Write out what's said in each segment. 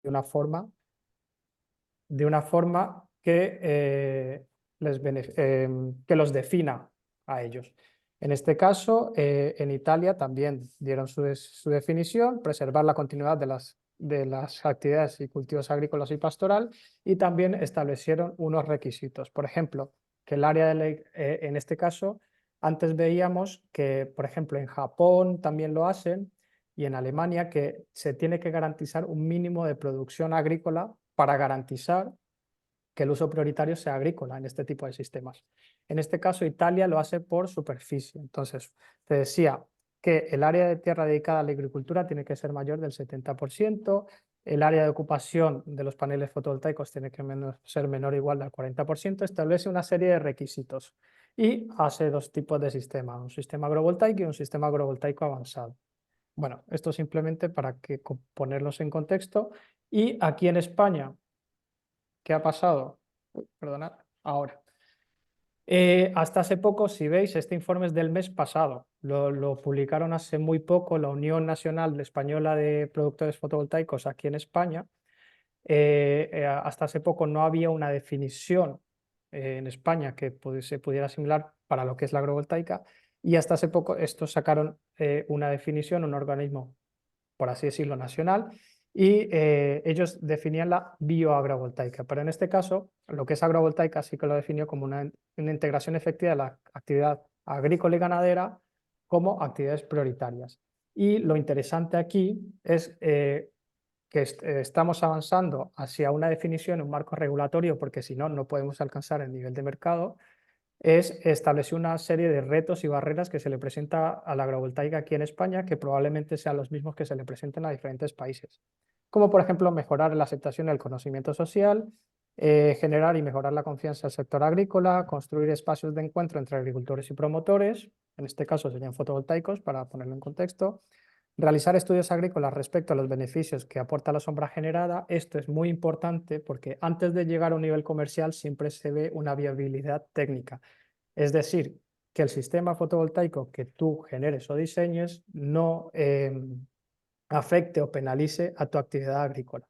una forma que, que los defina a ellos. En este caso, en Italia también dieron su definición: preservar la continuidad de las actividades y cultivos agrícolas y pastoral, y también establecieron unos requisitos. Por ejemplo, que el área en este caso, antes veíamos que, por ejemplo, en Japón también lo hacen, y en Alemania, que se tiene que garantizar un mínimo de producción agrícola para garantizar que el uso prioritario sea agrícola en este tipo de sistemas. En este caso, Italia lo hace por superficie. Entonces, te decía que el área de tierra dedicada a la agricultura tiene que ser mayor del 70%, el área de ocupación de los paneles fotovoltaicos tiene que ser menor o igual al 40%, establece una serie de requisitos y hace dos tipos de sistemas: un sistema agrovoltaico y un sistema agrovoltaico avanzado. Bueno, esto simplemente para ponerlos en contexto. Y aquí en España, ¿qué ha pasado? Perdonad, ahora. Hasta hace poco, si veis, este informe es del mes pasado, lo publicaron hace muy poco la Unión Nacional Española de Productores Fotovoltaicos aquí en España. Hasta hace poco no había una definición en España que se pudiera asimilar para lo que es la agrovoltaica, y hasta hace poco estos sacaron una definición, un organismo, por así decirlo, nacional, y ellos definían la bioagrovoltaica. Pero en este caso, lo que es agrovoltaica sí que lo definió como una integración efectiva de la actividad agrícola y ganadera como actividades prioritarias. Y lo interesante aquí es que estamos avanzando hacia una definición, un marco regulatorio, porque si no, no podemos alcanzar el nivel de mercado. Es establecer una serie de retos y barreras que se le presenta a la agrovoltaica aquí en España, que probablemente sean los mismos que se le presenten a diferentes países, como por ejemplo mejorar la aceptación y el conocimiento social, generar y mejorar la confianza del sector agrícola, construir espacios de encuentro entre agricultores y promotores, en este caso serían fotovoltaicos para ponerlo en contexto, realizar estudios agrícolas respecto a los beneficios que aporta la sombra generada. Esto es muy importante porque antes de llegar a un nivel comercial siempre se ve una viabilidad técnica. Es decir, que el sistema fotovoltaico que tú generes o diseñes no afecte o penalice a tu actividad agrícola,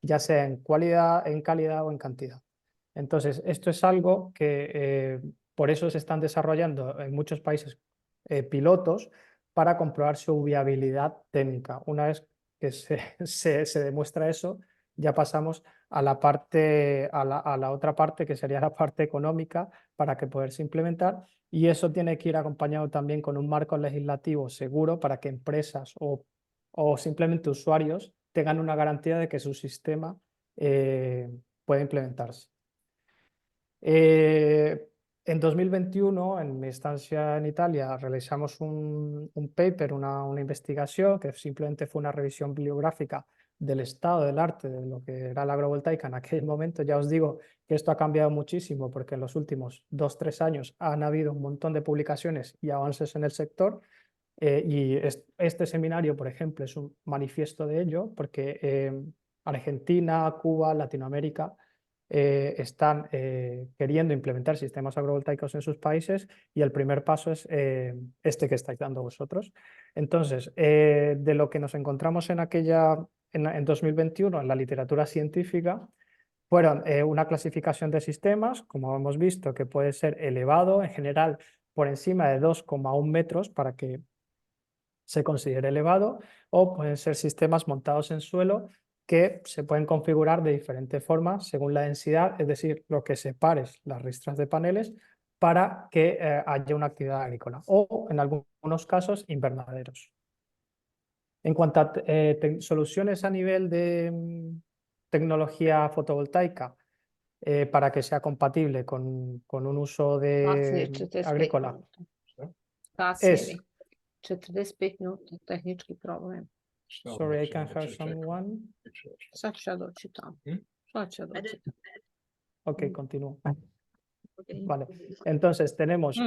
ya sea en calidad o en cantidad. Entonces, esto es algo que por eso se están desarrollando en muchos países pilotos para comprobar su viabilidad técnica. Una vez que se demuestra eso, ya pasamos a la otra parte, que sería la parte económica, para que poderse implementar, y eso tiene que ir acompañado también con un marco legislativo seguro para que empresas o simplemente usuarios tengan una garantía de que su sistema puede implementarse. En 2021, en mi estancia en Italia, realizamos un paper, una investigación que simplemente fue una revisión bibliográfica del estado del arte de lo que era la agrovoltaica en aquel momento. Ya os digo que esto ha cambiado muchísimo porque en los últimos 2-3 años han habido un montón de publicaciones y avances en el sector. Y este seminario, por ejemplo, es un manifiesto de ello, porque Argentina, Cuba, Latinoamérica están queriendo implementar sistemas agrovoltaicos en sus países, y el primer paso es este que estáis dando vosotros. Entonces, de lo que nos encontramos en 2021 en la literatura científica, fueron una clasificación de sistemas, como hemos visto, que puede ser elevado, en general por encima de 2,1 metros para que se considere elevado, o pueden ser sistemas montados en suelo que se pueden configurar de diferentes formas según la densidad, es decir, lo que separes las ristras de paneles para que haya una actividad agrícola, o en algunos casos invernaderos. En cuanto a soluciones a nivel de tecnología fotovoltaica, para que sea compatible con un uso Kasnije 45 agrícola, minuta. es... Kasnije 45 minuta, tehnički problem. Sorry, I can hear someone. Sad će ja doći tamo. Sad će ja doći tamo. Ok, continúo. Vale, entonces tenemos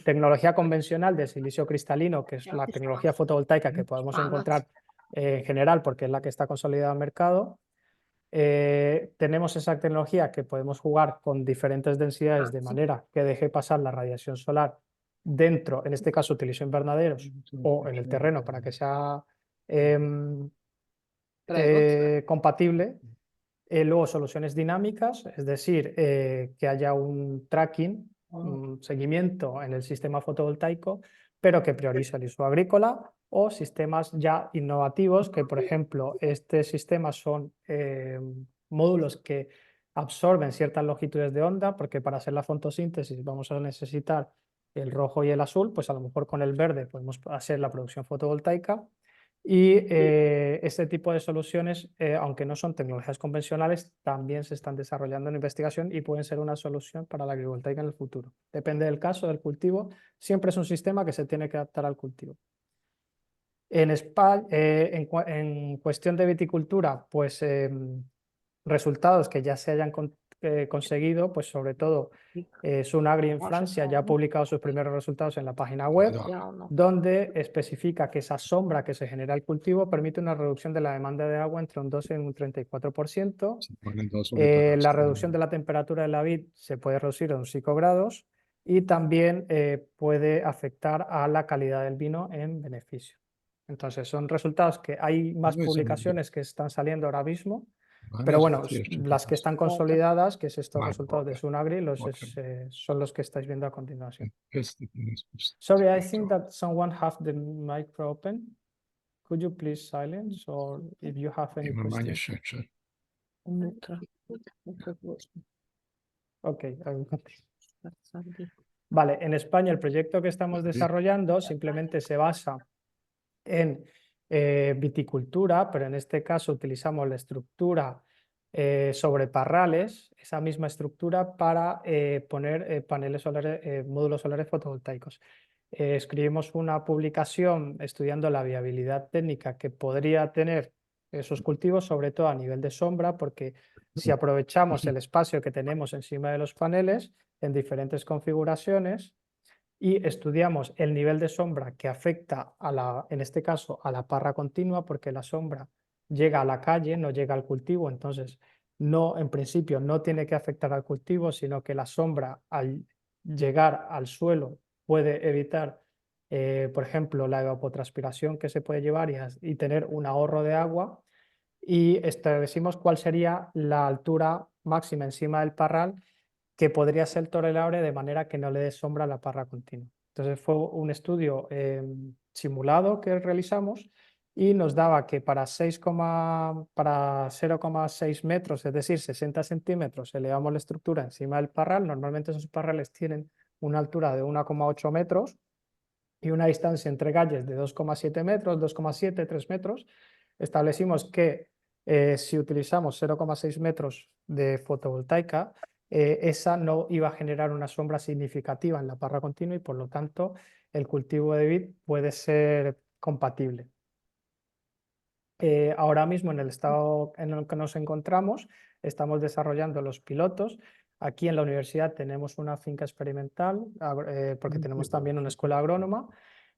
tecnología convencional de silicio cristalino, que es la tecnología fotovoltaica que podemos encontrar en general porque es la que está consolidada en el mercado. Tenemos esa tecnología que podemos jugar con diferentes densidades de manera que deje pasar la radiación solar dentro, en este caso utilizo invernaderos o en el terreno para que sea Prego. compatible. Luego soluciones dinámicas, es decir, que haya un tracking, un seguimiento en el sistema fotovoltaico, pero que priorice el uso agrícola, o sistemas ya innovativos, que por ejemplo, este sistema son módulos que absorben ciertas longitudes de onda, porque para hacer la fotosíntesis vamos a necesitar el rojo y el azul, pues a lo mejor con el verde podemos hacer la producción fotovoltaica. Y este tipo de soluciones, aunque no son tecnologías convencionales, también se están desarrollando en investigación y pueden ser una solución para la agrivoltaica en el futuro. Depende del caso, del cultivo, siempre es un sistema que se tiene que adaptar al cultivo. En España, en cuestión de viticultura, pues resultados que ya se hayan conseguido, pues sobre todo Sunagri en Francia ya ha publicado sus primeros resultados en la página web, donde especifica que esa sombra que se genera al cultivo permite una reducción de la demanda de agua entre un 12 y un 34%. La reducción de la temperatura de la vid se puede reducir a unos 5 grados y también puede afectar a la calidad del vino en beneficio. Entonces son resultados que hay más publicaciones que están saliendo ahora mismo, pero bueno, las que están consolidadas, que es estos resultados de Sunagri, son los que estáis viendo a continuación. Sorry, I think that someone have the micro open. Could you please silence, or if you have any questions? Okay, I will continue. Vale, en España el proyecto que estamos desarrollando simplemente se basa en viticultura, pero en este caso utilizamos la estructura sobre parrales, esa misma estructura para poner paneles solares, módulos solares fotovoltaicos. Escribimos una publicación estudiando la viabilidad técnica que podría tener esos cultivos, sobre todo a nivel de sombra, porque si aprovechamos el espacio que tenemos encima de los paneles en diferentes configuraciones, y estudiamos el nivel de sombra que afecta en este caso, a la parra continua, porque la sombra llega a la calle, no llega al cultivo, entonces no, en principio no tiene que afectar al cultivo, sino que la sombra al llegar al suelo puede evitar, por ejemplo, la evapotranspiración que se puede llevar y tener un ahorro de agua, y establecimos cuál sería la altura máxima encima del parral que podría ser tolerable de manera que no le dé sombra a la parra continua. Entonces fue un estudio simulado que realizamos y nos daba que para 0,6 metros, es decir, 60 centímetros, elevamos la estructura encima del parral. Normalmente esos parrales tienen una altura de 1,8 metros y una distancia entre calles de 2,7 metros, 2,7, 3 metros. Establecimos que si utilizamos 0,6 metros de fotovoltaica, esa no iba a generar una sombra significativa en la parra continua y por lo tanto el cultivo de vid puede ser compatible. Ahora mismo en el estado en el que nos encontramos estamos desarrollando los pilotos. Aquí en la universidad tenemos una finca experimental porque tenemos también una escuela agrónoma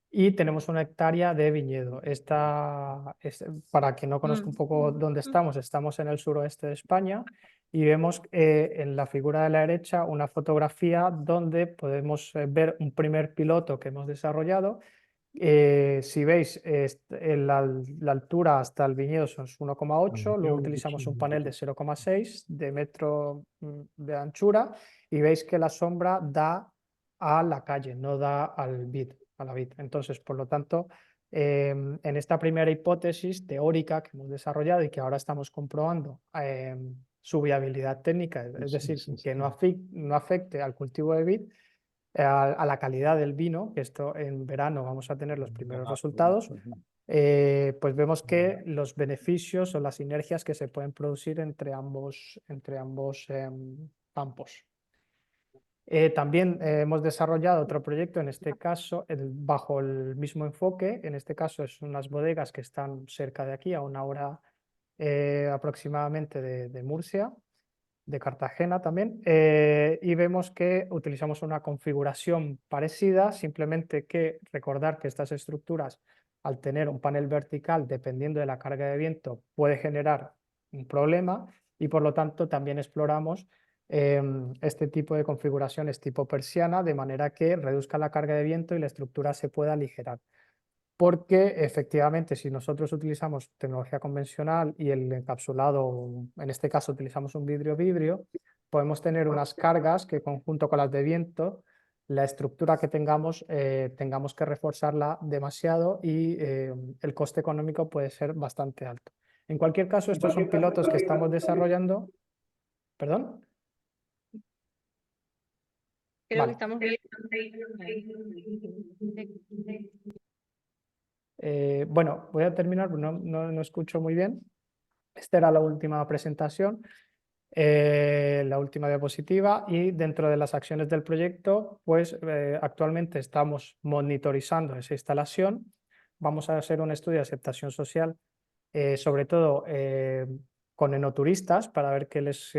y tenemos 1 hectárea de viñedo. Para quien no conozca un poco dónde estamos en el suroeste de España y vemos en la figura de la derecha una fotografía donde podemos ver un primer piloto que hemos desarrollado. Si veis, la altura hasta el viñedo son 1,8, luego utilizamos un panel de 0,6 de metro de anchura y veis que la sombra da a la calle, no da al vid, a la vid. Entonces, por lo tanto, en esta primera hipótesis teórica que hemos desarrollado y que ahora estamos comprobando su viabilidad técnica, es decir, que no afecte al cultivo de vid, a la calidad del vino, que esto en verano vamos a tener los primeros resultados, pues vemos que los beneficios o las sinergias que se pueden producir entre ambos campos. También hemos desarrollado otro proyecto, en este caso bajo el mismo enfoque. En este caso es unas bodegas que están cerca de aquí, a 1 hora aproximadamente de Murcia, de Cartagena también, y vemos que utilizamos una configuración parecida, simplemente que recordar que estas estructuras, al tener un panel vertical, dependiendo de la carga de viento, puede generar un problema y por lo tanto también exploramos este tipo de configuraciones tipo persiana, de manera que reduzca la carga de viento y la estructura se pueda aligerar. porque efectivamente si nosotros utilizamos tecnología convencional y el encapsulado, en este caso utilizamos un vidrio-vidrio, podemos tener unas cargas que conjunto con las de viento, la estructura que tengamos que reforzarla demasiado y el coste económico puede ser bastante alto. En cualquier caso, estos son pilotos que estamos desarrollando. ¿Perdón? Creo Vale. que estamos bien. Bueno, voy a terminar, no escucho muy bien. Esta era la última presentación, la última diapositiva, y dentro de las acciones del proyecto, pues actualmente estamos monitorizando esa instalación. Vamos a hacer un estudio de aceptación social, sobre todo con enoturistas, para ver qué les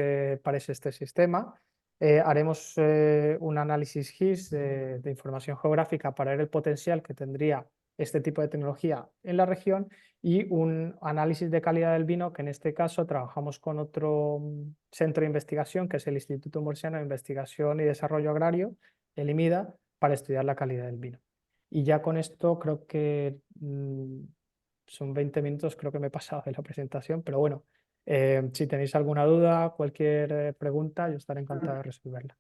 parece este sistema. Haremos un análisis GIS de información geográfica para ver el potencial que tendría este tipo de tecnología en la región, y un análisis de calidad del vino, que en este caso trabajamos con otro centro de investigación, que es el Instituto Murciano de Investigación y Desarrollo Agrario, el IMIDA, para estudiar la calidad del vino. Y ya con esto creo que son 20 minutos, creo que me he pasado de la presentación, pero bueno, si tenéis alguna duda, cualquier pregunta, yo estaré encantado de resolverla.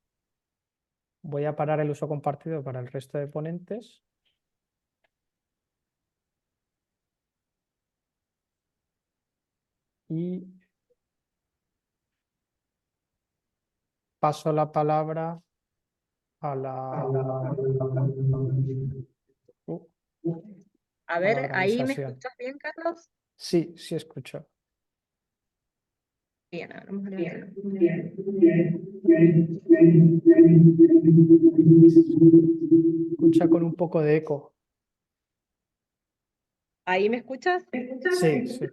Voy a parar el uso compartido para el resto de ponentes. Y paso la palabra a la, A a la ver, ¿ahí me organización. escuchas bien, Carlos? Sí, sí escucho. Bien, ahora vamos a levantar. Escucha con un poco de eco. ¿Ahí me escuchas? Sí, sí.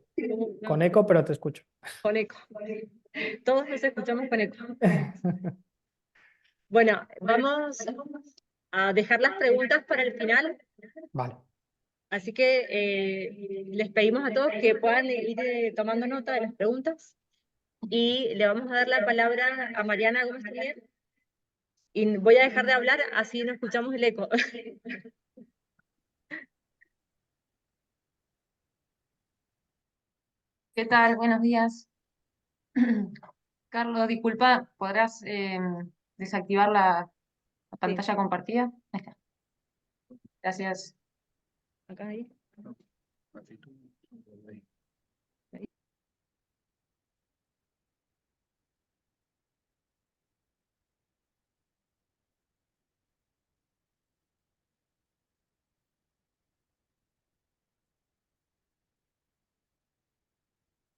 No, Con eco, pero te escucho. con eco. Todos nos escuchamos con eco. Bueno, vamos a dejar las preguntas para el final, Vale. así que les pedimos a todos que puedan ir tomando nota de las preguntas, y le vamos a dar la palabra a Mariana Gómez Tenier, y voy a dejar de hablar, así no escuchamos el eco. ¿Qué tal? Buenos días. Carlos, disculpa, ¿podrás desactivar la pantalla compartida? Ahí está. Gracias. Acá, ahí.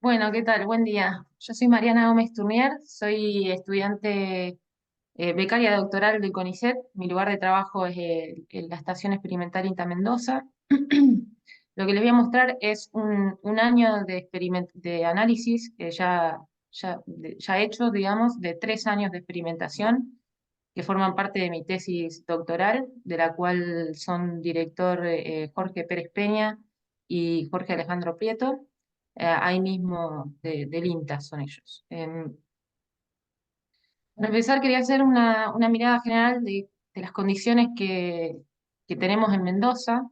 Bueno, ¿qué tal? Buen día. Yo soy Mariana Gómez Turnier, soy estudiante becaria doctoral del CONICET. Mi lugar de trabajo es en la Estación Experimental INTA Mendoza. Lo que les voy a mostrar es un año de análisis que ya hecho, digamos, de 3 años de experimentación, que forman parte de mi tesis doctoral, de la cual son director Jorge Pérez Peña y Jorge Alejandro Prieto. Ahí mismo del INTA son ellos. Para empezar, quería hacer una mirada general de las condiciones que tenemos en Mendoza.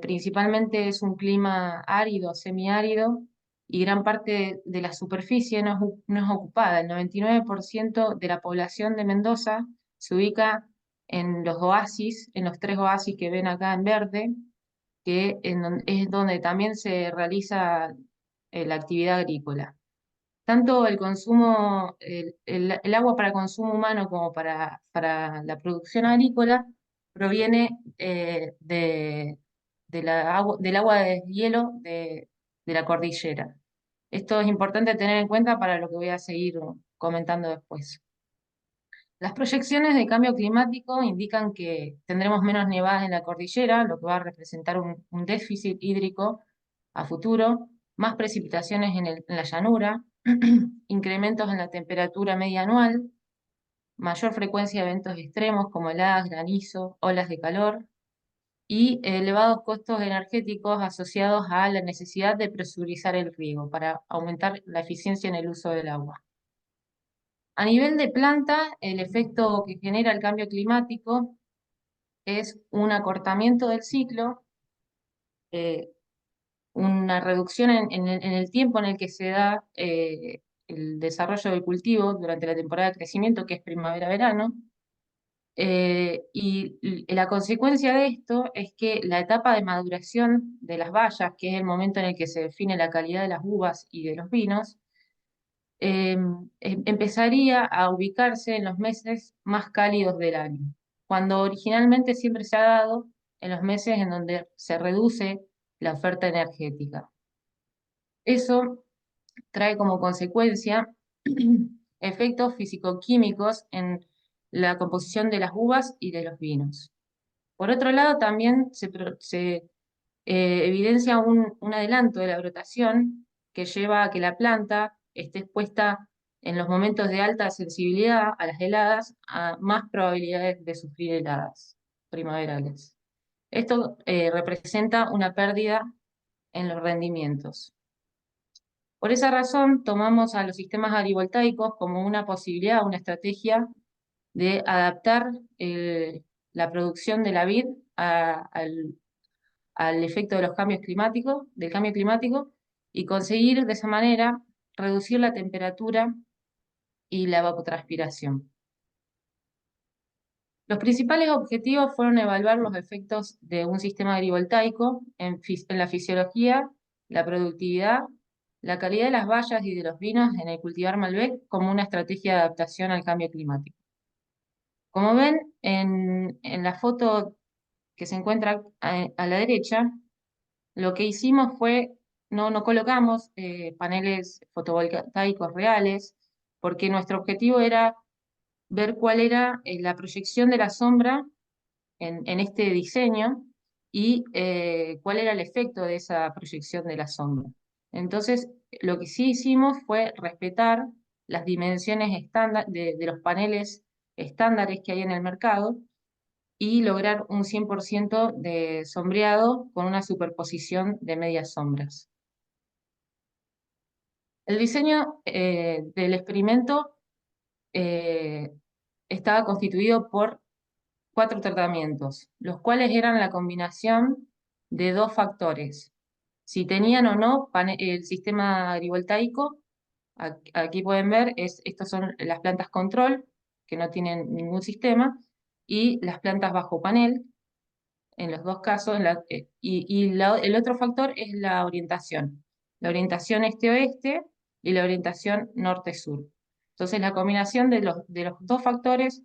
Principalmente es un clima árido, semiárido, y gran parte de la superficie no es ocupada. El 99% de la población de Mendoza se ubica en los oasis, en los 3 oasis que ven acá en verde, es donde también se realiza la actividad agrícola. Tanto el consumo, el agua para consumo humano como para la producción agrícola proviene del agua de hielo de la cordillera. Esto es importante tener en cuenta para lo que voy a seguir comentando después. Las proyecciones de cambio climático indican que tendremos menos nevadas en la cordillera, lo que va a representar un déficit hídrico a futuro, más precipitaciones en la llanura, incrementos en la temperatura media anual, mayor frecuencia de eventos extremos como heladas, granizo, olas de calor y elevados costos energéticos asociados a la necesidad de presurizar el riego para aumentar la eficiencia en el uso del agua. A nivel de planta, el efecto que genera el cambio climático es un acortamiento del ciclo una reducción en el tiempo en el que se da el desarrollo del cultivo durante la temporada de crecimiento, que es primavera-verano. La consecuencia de esto es que la etapa de maduración de las bayas, que es el momento en el que se define la calidad de las uvas y de los vinos, empezaría a ubicarse en los meses más cálidos del año, cuando originalmente siempre se ha dado en los meses en donde se reduce la oferta energética. Eso trae como consecuencia efectos físico-químicos en la composición de las uvas y de los vinos. Por otro lado, también se evidencia un adelanto de la brotación que lleva a que la planta esté expuesta en los momentos de alta sensibilidad a las heladas, a más probabilidades de sufrir heladas primaverales. Esto representa una pérdida en los rendimientos. Por esa razón, tomamos a los sistemas agrivoltaicos como una posibilidad, una estrategia de adaptar la producción de la vid al efecto de los cambios climáticos, del cambio climático, y conseguir de esa manera reducir la temperatura y la evapotranspiración. Los principales objetivos fueron evaluar los efectos de un sistema agrivoltaico en la fisiología, la productividad, la calidad de las bayas y de los vinos en el cultivar Malbec como una estrategia de adaptación al cambio climático. Como ven, en la foto que se encuentra a la derecha, lo que hicimos fue, no colocamos paneles fotovoltaicos reales, porque nuestro objetivo era ver cuál era la proyección de la sombra en este diseño y cuál era el efecto de esa proyección de la sombra. Entonces, lo que sí hicimos fue respetar las dimensiones estándar de los paneles estándares que hay en el mercado y lograr un 100% de sombreado con una superposición de medias sombras. El diseño del experimento estaba constituido por 4 tratamientos, los cuales eran la combinación de 2 factores. Si tenían o no el sistema agrivoltaico, aquí pueden ver, estos son las plantas control, que no tienen ningún sistema, y las plantas bajo panel, en los dos casos, el otro factor es la orientación este-oeste y la orientación norte-sur. Entonces, la combinación de los 2 factores,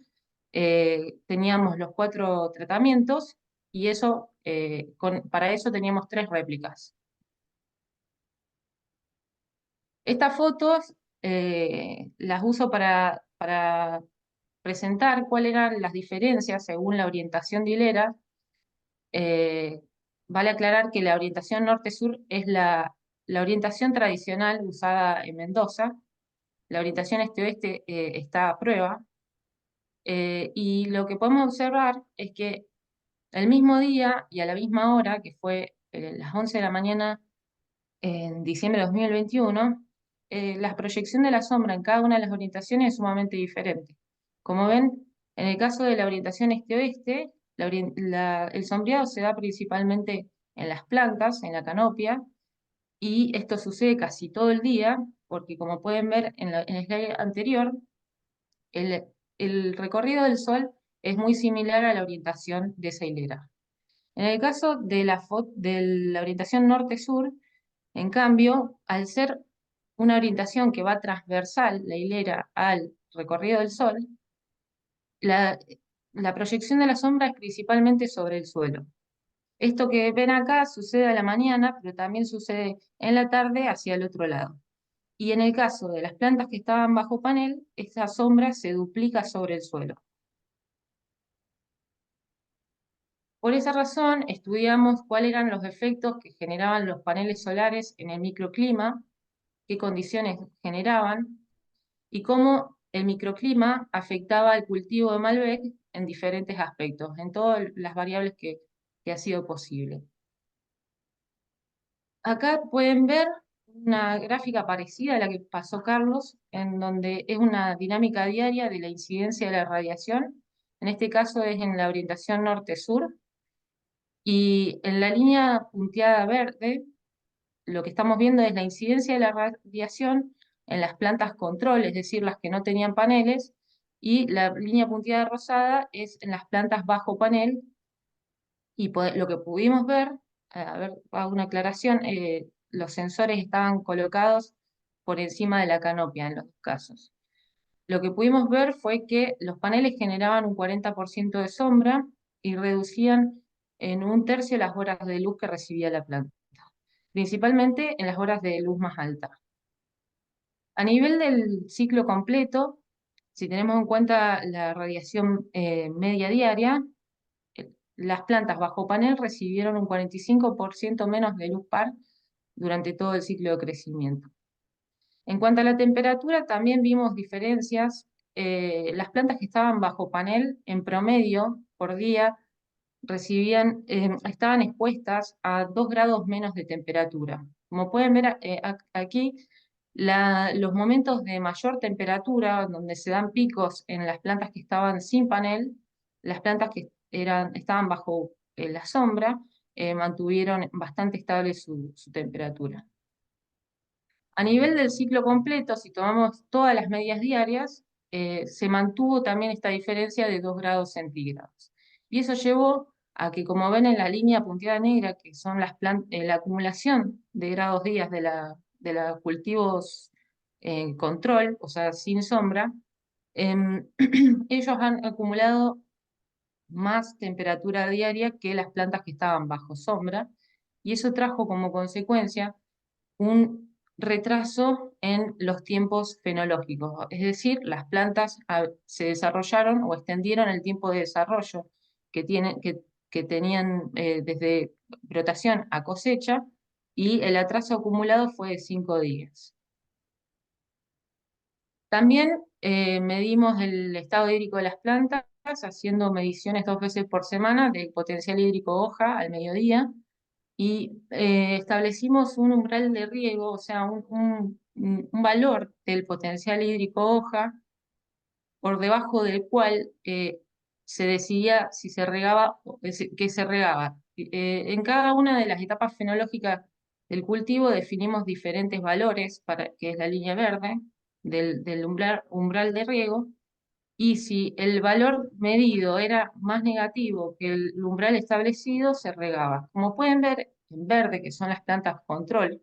teníamos los 4 tratamientos y eso, para eso teníamos 3 réplicas. Estas fotos las uso para presentar cuáles eran las diferencias según la orientación de hilera. Vale aclarar que la orientación norte-sur es la orientación tradicional usada en Mendoza. La orientación este-oeste está a prueba. Y lo que podemos observar es que el mismo día y a la misma hora, que fue las 11 de la mañana en diciembre de 2021, la proyección de la sombra en cada una de las orientaciones es sumamente diferente. Como ven, en el caso de la orientación este-oeste, el sombreado se da principalmente en las plantas, en la canopia, y esto sucede casi todo el día, porque como pueden ver en el slide anterior, el, el recorrido del sol es muy similar a la orientación de esa hilera. En el caso de la orientación norte-sur, en cambio, al ser una orientación que va transversal, la hilera, al recorrido del sol, la, la proyección de la sombra es principalmente sobre el suelo. Esto que ven acá sucede a la mañana, pero también sucede en la tarde hacia el otro lado. Y en el caso de las plantas que estaban bajo panel, esta sombra se duplica sobre el suelo. Por esa razón, estudiamos cuáles eran los efectos que generaban los paneles solares en el microclima, qué condiciones generaban y cómo el microclima afectaba el cultivo de Malbec en diferentes aspectos, en todas las variables que ha sido posible. Acá pueden ver una gráfica parecida a la que pasó Carlos, en donde es una dinámica diaria de la incidencia de la radiación. En este caso es en la orientación norte-sur. Y en la línea punteada verde, lo que estamos viendo es la incidencia de la radiación en las plantas control, es decir, las que no tenían paneles, y la línea punteada rosada es en las plantas bajo panel, y lo que pudimos ver, a ver, hago una aclaración, los sensores estaban colocados por encima de la canopia en los dos casos. Lo que pudimos ver fue que los paneles generaban un 40% de sombra y reducían en un tercio las horas de luz que recibía la planta, principalmente en las horas de luz más alta. A nivel del ciclo completo, si tenemos en cuenta la radiación media diaria, las plantas bajo panel recibieron un 45% menos de luz par durante todo el ciclo de crecimiento. En cuanto a la temperatura, también vimos diferencias. Las plantas que estaban bajo panel, en promedio, por día, estaban expuestas a 2 grados menos de temperatura. Como pueden ver aquí, los momentos de mayor temperatura, donde se dan picos en las plantas que estaban sin panel, las plantas que estaban bajo la sombra, mantuvieron bastante estable su temperatura. A nivel del ciclo completo, si tomamos todas las medias diarias, se mantuvo también esta diferencia de 2 grados centígrados. Y eso llevó a que, como ven en la línea punteada negra, que son la acumulación de grados días de los cultivos en control, o sea, sin sombra, ellos han acumulado más temperatura diaria que las plantas que estaban bajo sombra, y eso trajo como consecuencia un retraso en los tiempos fenológicos, es decir, las plantas se desarrollaron o extendieron el tiempo de desarrollo que tenían desde brotación a cosecha, y el atraso acumulado fue de 5 días. También medimos el estado hídrico de las plantas, haciendo mediciones 2 veces por semana del potencial hídrico hoja al mediodía, y establecimos un umbral de riego, o sea, un valor del potencial hídrico hoja, por debajo del cual se decidía si se regaba o que se regaba. En cada una de las etapas fenológicas del cultivo definimos diferentes valores, que es la línea verde, del umbral de riego, y si el valor medido era más negativo que el umbral establecido, se regaba. Como pueden ver, en verde, que son las plantas control,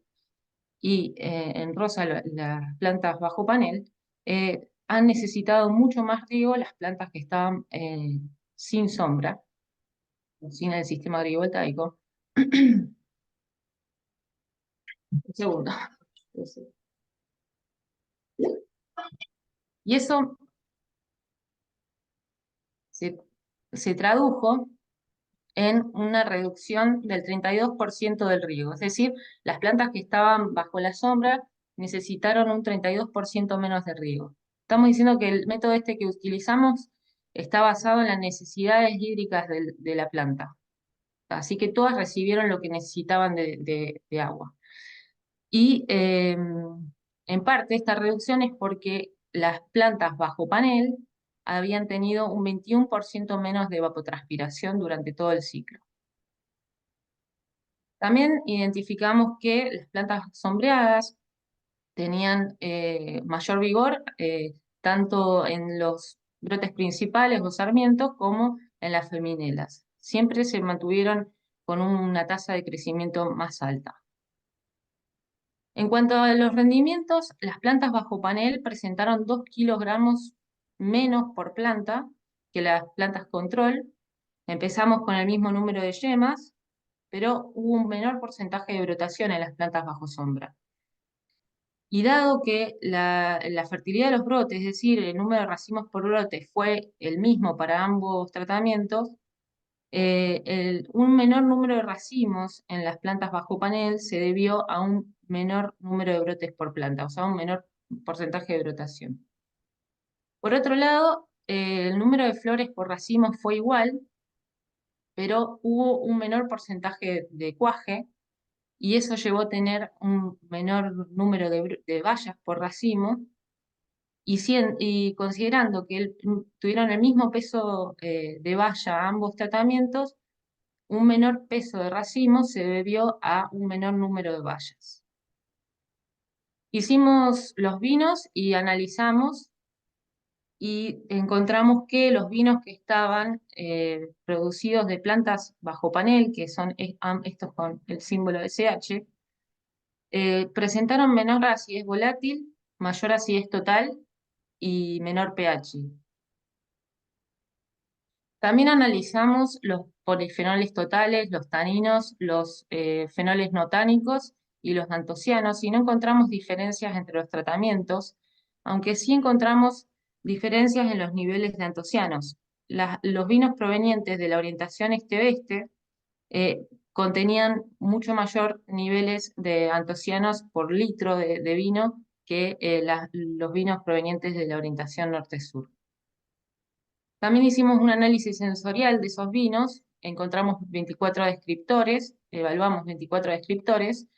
y en rosa las plantas bajo panel, han necesitado mucho más riego las plantas que estaban sin sombra, sin el sistema agrivoltaico. Un segundo. Y eso se tradujo en una reducción del 32% del riego. Es decir, las plantas que estaban bajo la sombra necesitaron un 32% menos de riego. Estamos diciendo que el método este que utilizamos está basado en las necesidades hídricas de la planta. Así que todas recibieron lo que necesitaban de agua. Y en parte esta reducción es porque las plantas bajo panel habían tenido un 21% menos de evapotranspiración durante todo el ciclo. También identificamos que las plantas sombreadas tenían mayor vigor, tanto en los brotes principales o sarmientos como en las feminelas. Siempre se mantuvieron con una tasa de crecimiento más alta. En cuanto a los rendimientos, las plantas bajo panel presentaron 2 kilogramos menos por planta que las plantas control. Empezamos con el mismo número de yemas, pero hubo un menor porcentaje de brotación en las plantas bajo sombra. Y dado que la fertilidad de los brotes, es decir, el número de racimos por brote fue el mismo para ambos tratamientos, un menor número de racimos en las plantas bajo panel se debió a un menor número de brotes por planta, o sea, un menor porcentaje de brotación. Por otro lado, el número de flores por racimos fue igual, pero hubo un menor porcentaje de cuaje, y eso llevó a tener un menor número de bayas por racimo, y considerando que tuvieron el mismo peso de valla ambos tratamientos, un menor peso de racimo se debió a un menor número de bayas. Hicimos los vinos y analizamos y encontramos que los vinos que estaban producidos de plantas bajo panel, que son estos con el símbolo SH, presentaron menor acidez volátil, mayor acidez total y menor pH. También analizamos los polifenoles totales, los taninos, los fenoles no tánicos y los antocianos y no encontramos diferencias entre los tratamientos, aunque sí encontramos diferencias en los niveles de antocianos. Los vinos provenientes de la orientación este-oeste contenían mucho mayor niveles de antocianos por litro de vino que los vinos provenientes de la orientación norte-sur. También hicimos un análisis sensorial de esos vinos, encontramos 24 descriptores, evaluamos 24 descriptores,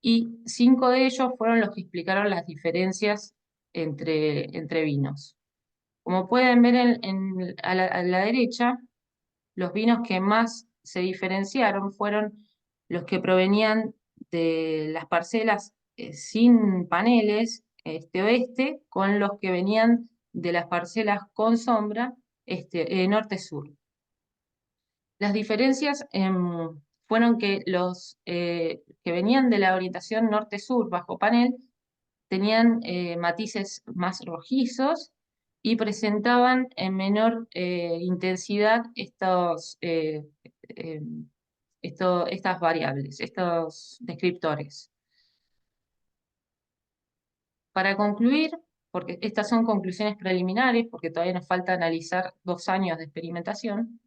y 5 de ellos fueron los que explicaron las diferencias entre vinos. Como pueden ver a la derecha, los vinos que más se diferenciaron fueron los que provenían de las parcelas sin paneles, este-oeste, con los que venían de las parcelas con sombra, norte-sur. Las diferencias fueron que los que venían de la orientación norte-sur bajo panel tenían matices más rojizos y presentaban en menor intensidad estas variables, estos descriptores. Para concluir, porque estas son conclusiones preliminares, porque todavía nos falta analizar 2 años de experimentación,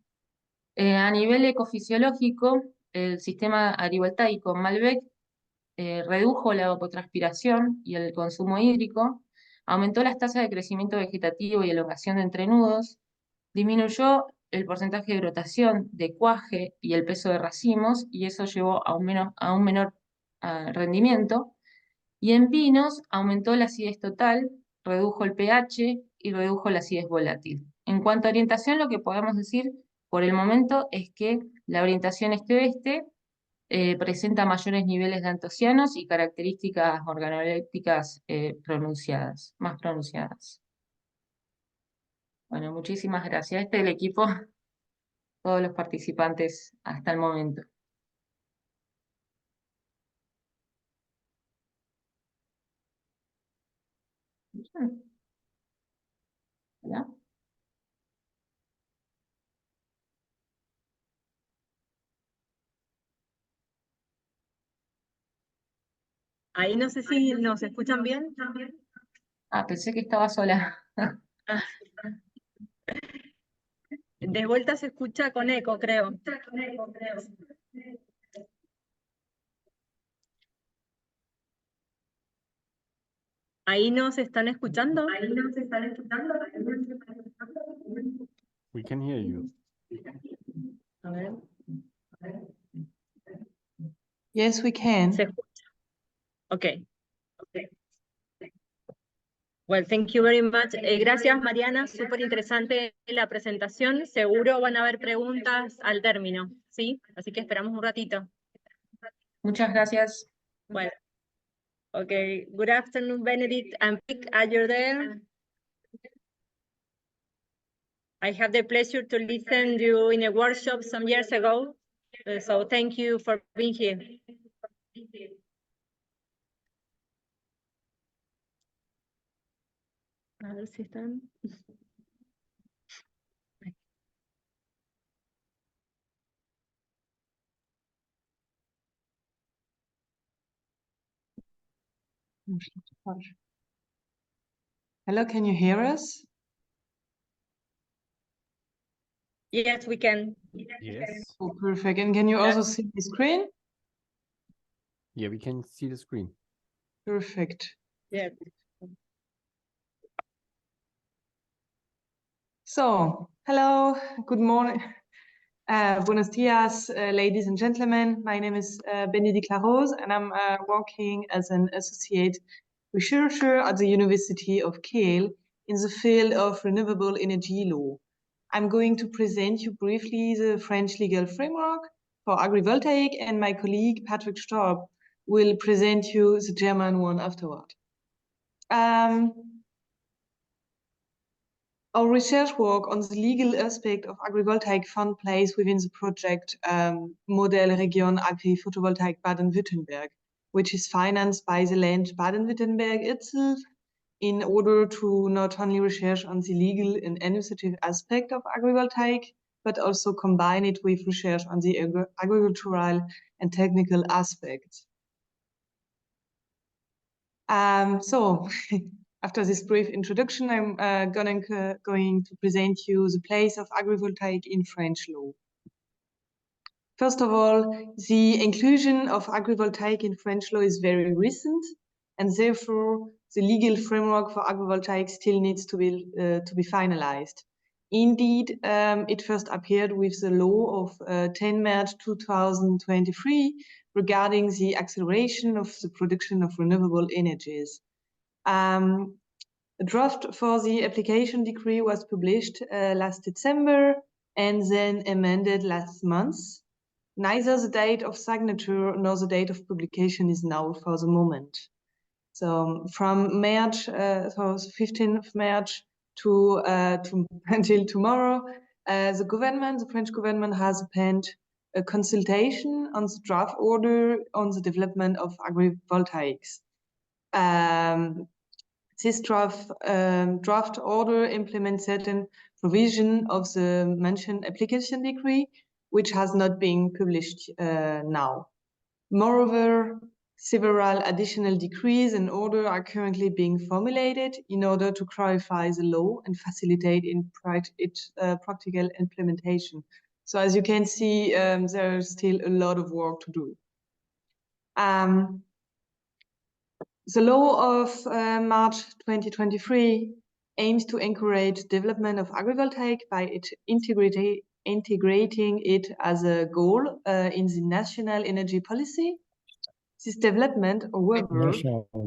a nivel ecofisiológico, el sistema agrivoltaico Malbec redujo la evapotranspiración y el consumo hídrico, aumentó las tasas de crecimiento vegetativo y elongación de entrenudos, disminuyó el porcentaje de brotación, de cuaje y el peso de racimos, y eso llevó a un menor rendimiento. Y en vinos aumentó la acidez total, redujo el pH y redujo la acidez volátil. En cuanto a orientación, lo que podemos decir por el momento es que la orientación este-oeste presenta mayores niveles de antocianos y características organolépticas más pronunciadas. Bueno, muchísimas gracias. Este es el equipo, todos los participantes hasta el momento. ¿Hola? Ahí no sé si nos escuchan bien. Ah, pensé que estaba sola. De vuelta se escucha con eco, creo. ¿Ahí nos están escuchando? We can hear you. A ver. Yes, we can. Se escucha. Ok. Well, thank you very much. Gracias, Mariana. Súper interesante la presentación. Seguro van a haber preguntas al término, ¿sí? Así que esperamos un ratito. Muchas gracias. Bueno. Okay. Good afternoon, Benedict and Vic. Are you there? I have the pleasure to listen to you in a workshop some years ago. So thank you for being here. A ver si están. Hello, can you hear us? Yes, we can. Yes. Oh, perfect. And can you also see the screen? Yeah, we can see the screen. Perfect. Yes. So, hello, good morning. Buenos dias, ladies and gentlemen. My name is Benedict Larose, and I'm working as an associate researcher at the University of Kiel in the field of renewable energy law. I'm going to present you briefly the French legal framework for agrivoltaic, and my colleague Patrick Storb will present you the German one afterward. Our research work on the legal aspect of agrivoltaic found place within the project Modell Region Agri-Photovoltaic Baden-Württemberg, which is financed by the land Baden-Württemberg itself in order to not only research on the legal and administrative aspect of agrivoltaic, but also combine it with research on the agricultural and technical aspects. So after this brief introduction, I'm going to present you the place of agrivoltaic in French law. First of all, the inclusion of agrivoltaic in French law is very recent, and therefore the legal framework for agrivoltaic still needs to be finalized. Indeed, it first appeared with the law of 10 March 2023 regarding the acceleration of the production of renewable energies. A draft for the application decree was published last December and then amended last month. Neither the date of signature nor the date of publication is known for the moment. So from March, so 15th of March to until tomorrow, the French government has planned a consultation on the draft order on the development of agrivoltaics. This draft order implements certain provision of the mentioned application decree, which has not been published now. Moreover, several additional decrees and orders are currently being formulated in order to clarify the law and facilitate its practical implementation. So as you can see, there's still a lot of work to do. The law of March 2023 aims to encourage development of agrivoltaic by integrating it as a goal in the national energy policy. This development, however,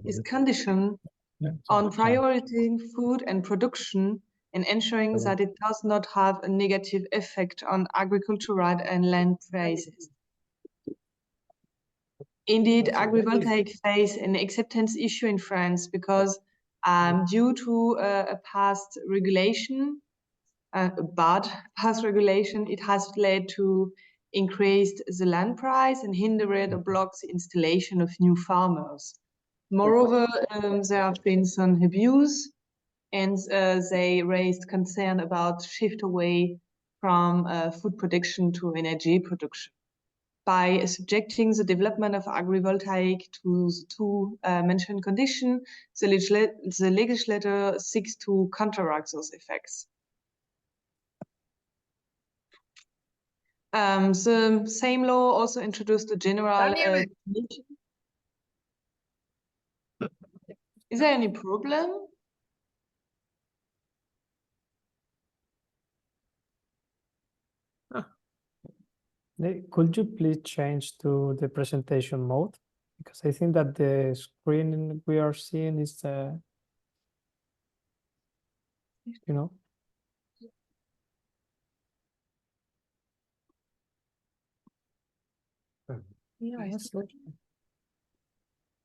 is conditioned on prioritizing food and production and ensuring that it does not have a negative effect on agricultural and land prices. Indeed, agrivoltaic face an acceptance issue in France because due to a past regulation, a bad past regulation, it has led to increased the land price and hindered or blocked the installation of new farmers. Moreover, there have been some abuse, and they raised concern about shift away from food production to energy production. By subjecting the development of agrivoltaic to the two mentioned conditions, the legislator seeks to counteract those effects. The same law also introduced a general definition. Is there any problem? Could you please change to the presentation mode? Because I think that the screen we are seeing is, you know. Ja, słuchaj.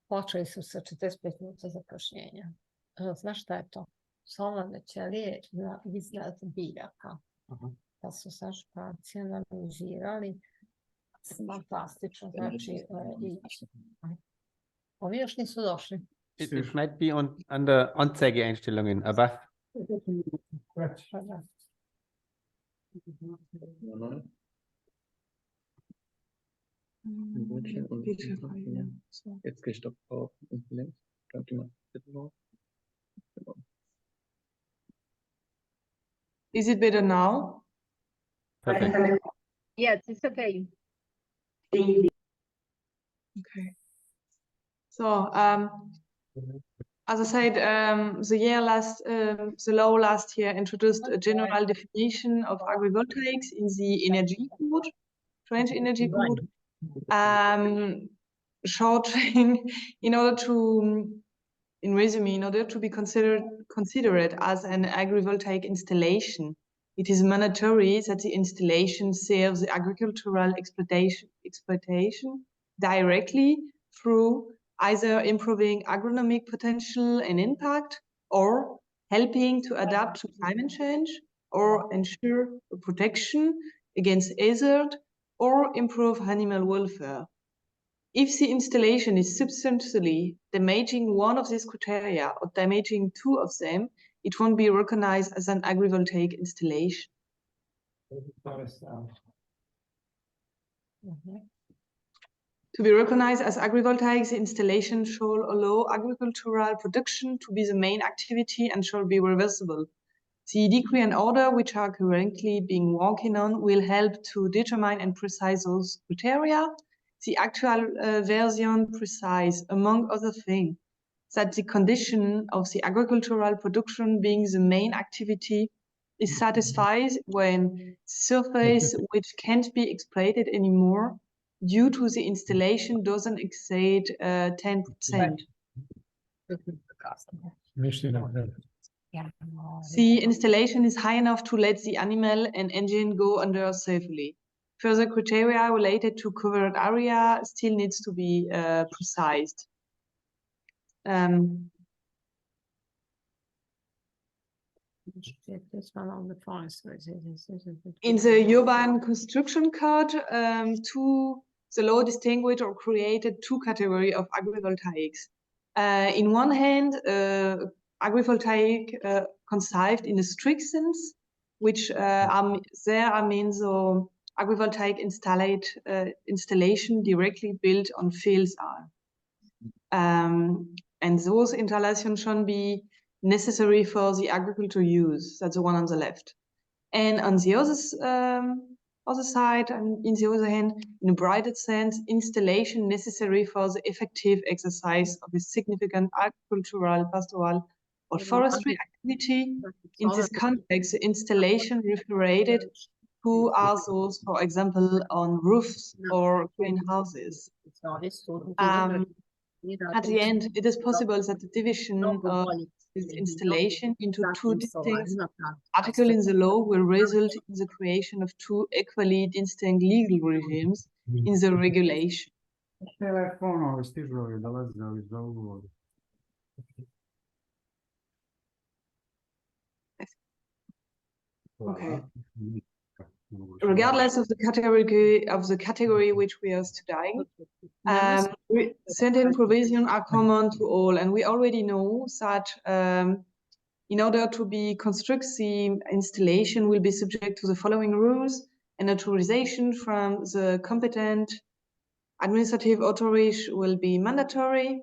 Počeli su sa 45 minuta zakašnjenja. Znaš šta je to? Solarne ćelije na izgled biljaka. Da su sa špaci analizirali. Fantastično. Znači, ovi još nisu došli. It might be under Anzeigeeinstellungen, aber Jetzt gestoppt auf links. Könnt ihr mal bitte noch? Is it better now? perfect. Yes, it's okay. Okay. So, as I said, the law last year introduced a general definition of agrivoltaics in the Energy Code, French Energy Code. In order to be considered as an agrivoltaic installation, it is mandatory that the installation serves the agricultural exploitation directly through either improving agronomic potential and impact, or helping to adapt to climate change, or ensure protection against hazard, or improve animal welfare. If the installation is substantially damaging one of these criteria or damaging two of them, it won't be recognized as an agrivoltaic installation. To be recognized as agrivoltaic, the installation shall allow agricultural production to be the main activity and shall be reversible. The decree and order, which are currently being working on, will help to determine and precise those criteria. The actual version precise, among other things, that the condition of the agricultural production being the main activity is satisfied when the surface which can't be exploited anymore due to the installation doesn't exceed 10%. The installation is high enough to let the animal and engine go under safely. Further criteria related to covered area still needs to be precised. In the urban construction code, the law distinguished or created two categories of agrivoltaics. In one hand, agrivoltaic conceived in a strict sense, which means agrivoltaic installation directly built on fields are. And those installations should be necessary for the agricultural use. That's the one on the left. And on the other side, and in the other hand, in a broader sense, installation necessary for the effective exercise of a significant agricultural, pastoral, or forestry activity. In this context, the installation referred to are those, for example, on roofs or greenhouses. At the end, it is possible that the division of this installation into two distinct articles in the law will result in the creation of two equally distinct legal regimes in the regulation. Okay. Regardless of the category which we are studying, certain provisions are common to all, and we already know that in order to be construct, the installation will be subject to the following rules, and authorization from the competent administrative authority will be mandatory.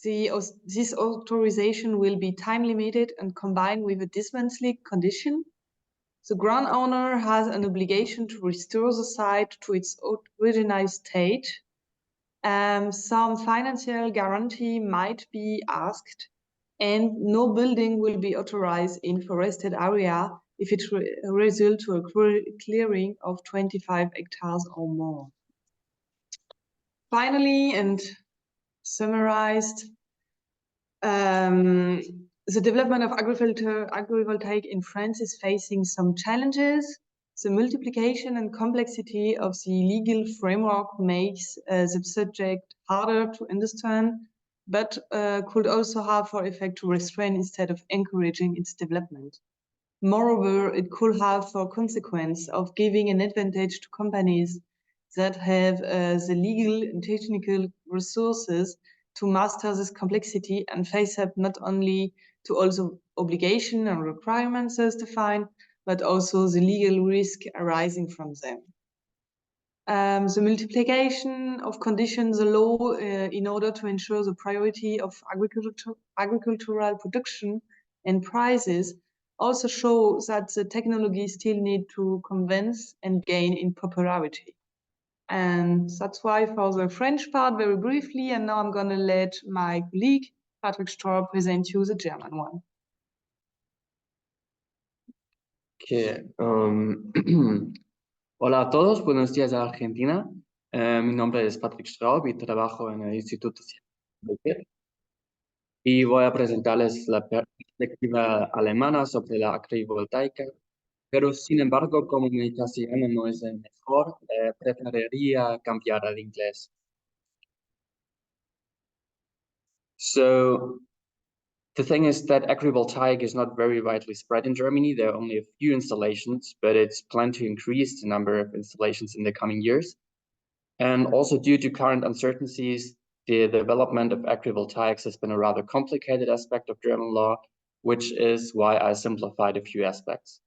This authorization will be time limited and combined with a dismantling condition. The ground owner has an obligation to restore the site to its original state. Some financial guarantee might be asked, and no building will be authorized in forested area if it results to a clearing of 25 hectares or more. Finally, and summarized, the development of agrivoltaic in France is facing some challenges. The multiplication and complexity of the legal framework makes the subject harder to understand, but could also have for effect to restrain instead of encouraging its development. Moreover, it could have for consequence of giving an advantage to companies that have the legal and technical resources to master this complexity and face up not only to all the obligations and requirements as defined, but also the legal risk arising from them. The multiplication of conditions, the law, in order to ensure the priority of agricultural production and prices, also show that the technology still need to convince and gain in popularity. And that's why for the French part, very briefly, and now I'm going to let my colleague, Patrick Straub, present you the German one. Okay. Hola a todos, buenos días a Argentina. Mi nombre es Patrick Straub y trabajo en el Instituto Científico y voy a presentarles la perspectiva alemana sobre la agrivoltaica pero sin embargo, como mi castellano no es el mejor, preferiría cambiar al inglés. So the thing is that agrivoltaic is not very widely spread in Germany. There are only a few installations, but it's planned to increase the number of installations in the coming years. And also due to current uncertainties, the development of agrivoltaics has been a rather complicated aspect of German law, which is why I simplified a few aspects.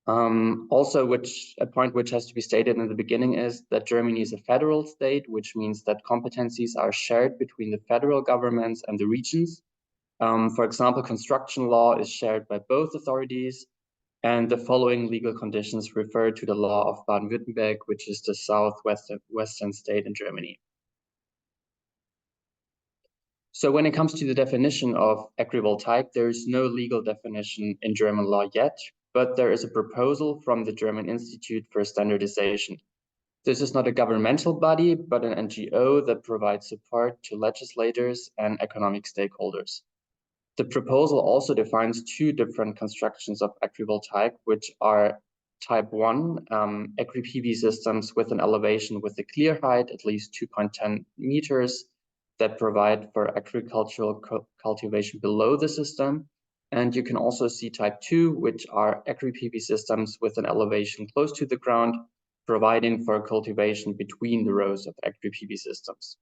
Also, a point which has to be stated in the beginning is that Germany is a federal state, which means that competencies are shared between the federal governments and the regions. For example, construction law is shared by both authorities, and the following legal conditions refer to the law of Baden-Württemberg, which is the southwestern state in Germany. So when it comes to the definition of agrivoltaic, there is no legal definition in German law yet, but there is a proposal from the German Institute for Standardization. This is not a governmental body, but an NGO that provides support to legislators and economic stakeholders. The proposal also defines two different constructions of agrivoltaic, which are type 1, agri-PV systems with an elevation with a clear height, at least 2.10 meters, that provide for agricultural cultivation below the system. And you can also see type 2, which are agri-PV systems with an elevation close to the ground, providing for cultivation between the rows of agri-PV systems.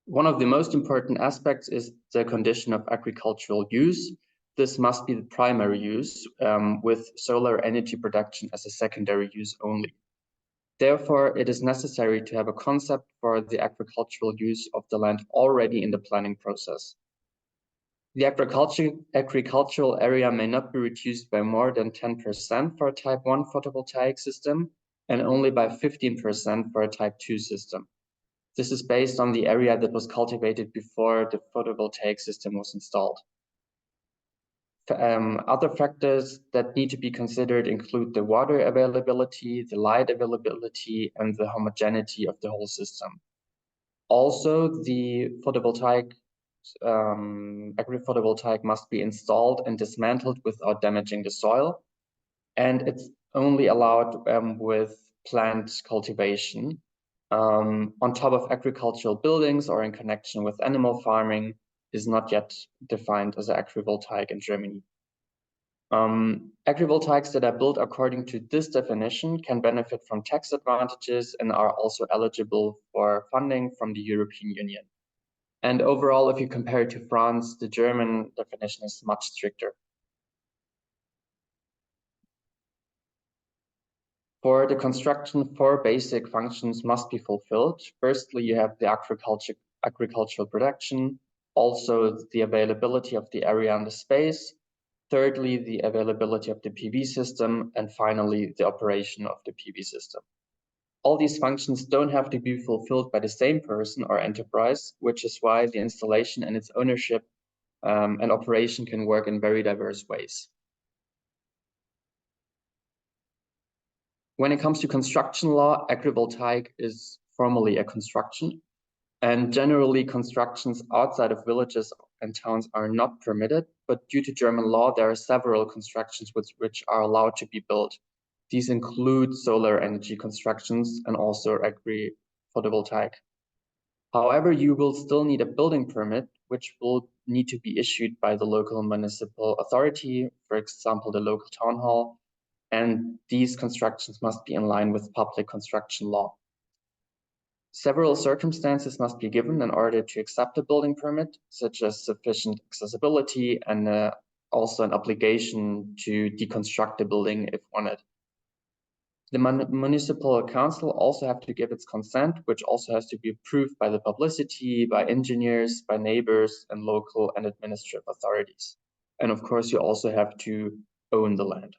One of the most important aspects is the condition of agricultural use. This must be the primary use, with solar energy production as a secondary use only. Therefore, it is necessary to have a concept for the agricultural use of the land already in the planning process. The agricultural area may not be reduced by more than 10% for a type 1 photovoltaic system and only by 15% for a type 2 system. This is based on the area that was cultivated before the photovoltaic system was installed. Other factors that need to be considered include the water availability, the light availability, and the homogeneity of the whole system. Also, the agri-photovoltaic must be installed and dismantled without damaging the soil, and it's only allowed with plant cultivation. On top of agricultural buildings or in connection with animal farming is not yet defined as agrivoltaic in Germany. Agrivoltaics that are built according to this definition can benefit from tax advantages and are also eligible for funding from the European Union. And overall, if you compare it to France, the German definition is much stricter. For the construction, 4 basic functions must be fulfilled. Firstly, you have the agricultural production, also the availability of the area and the space. Thirdly, the availability of the PV system, and finally, the operation of the PV system. All these functions don't have to be fulfilled by the same person or enterprise, which is why the installation and its ownership and operation can work in very diverse ways. When it comes to construction law, agrivoltaic is formally a construction, and generally constructions outside of villages and towns are not permitted, but due to German law, there are several constructions which are allowed to be built. These include solar energy constructions and also agri-photovoltaic. However, you will still need a building permit, which will need to be issued by the local municipal authority, for example, the local town hall, and these constructions must be in line with public construction law. Several circumstances must be given in order to accept a building permit, such as sufficient accessibility and also an obligation to deconstruct the building if wanted. The municipal council also have to give its consent, which also has to be approved by the publicity, by engineers, by neighbors, and local and administrative authorities. And of course, you also have to own the land.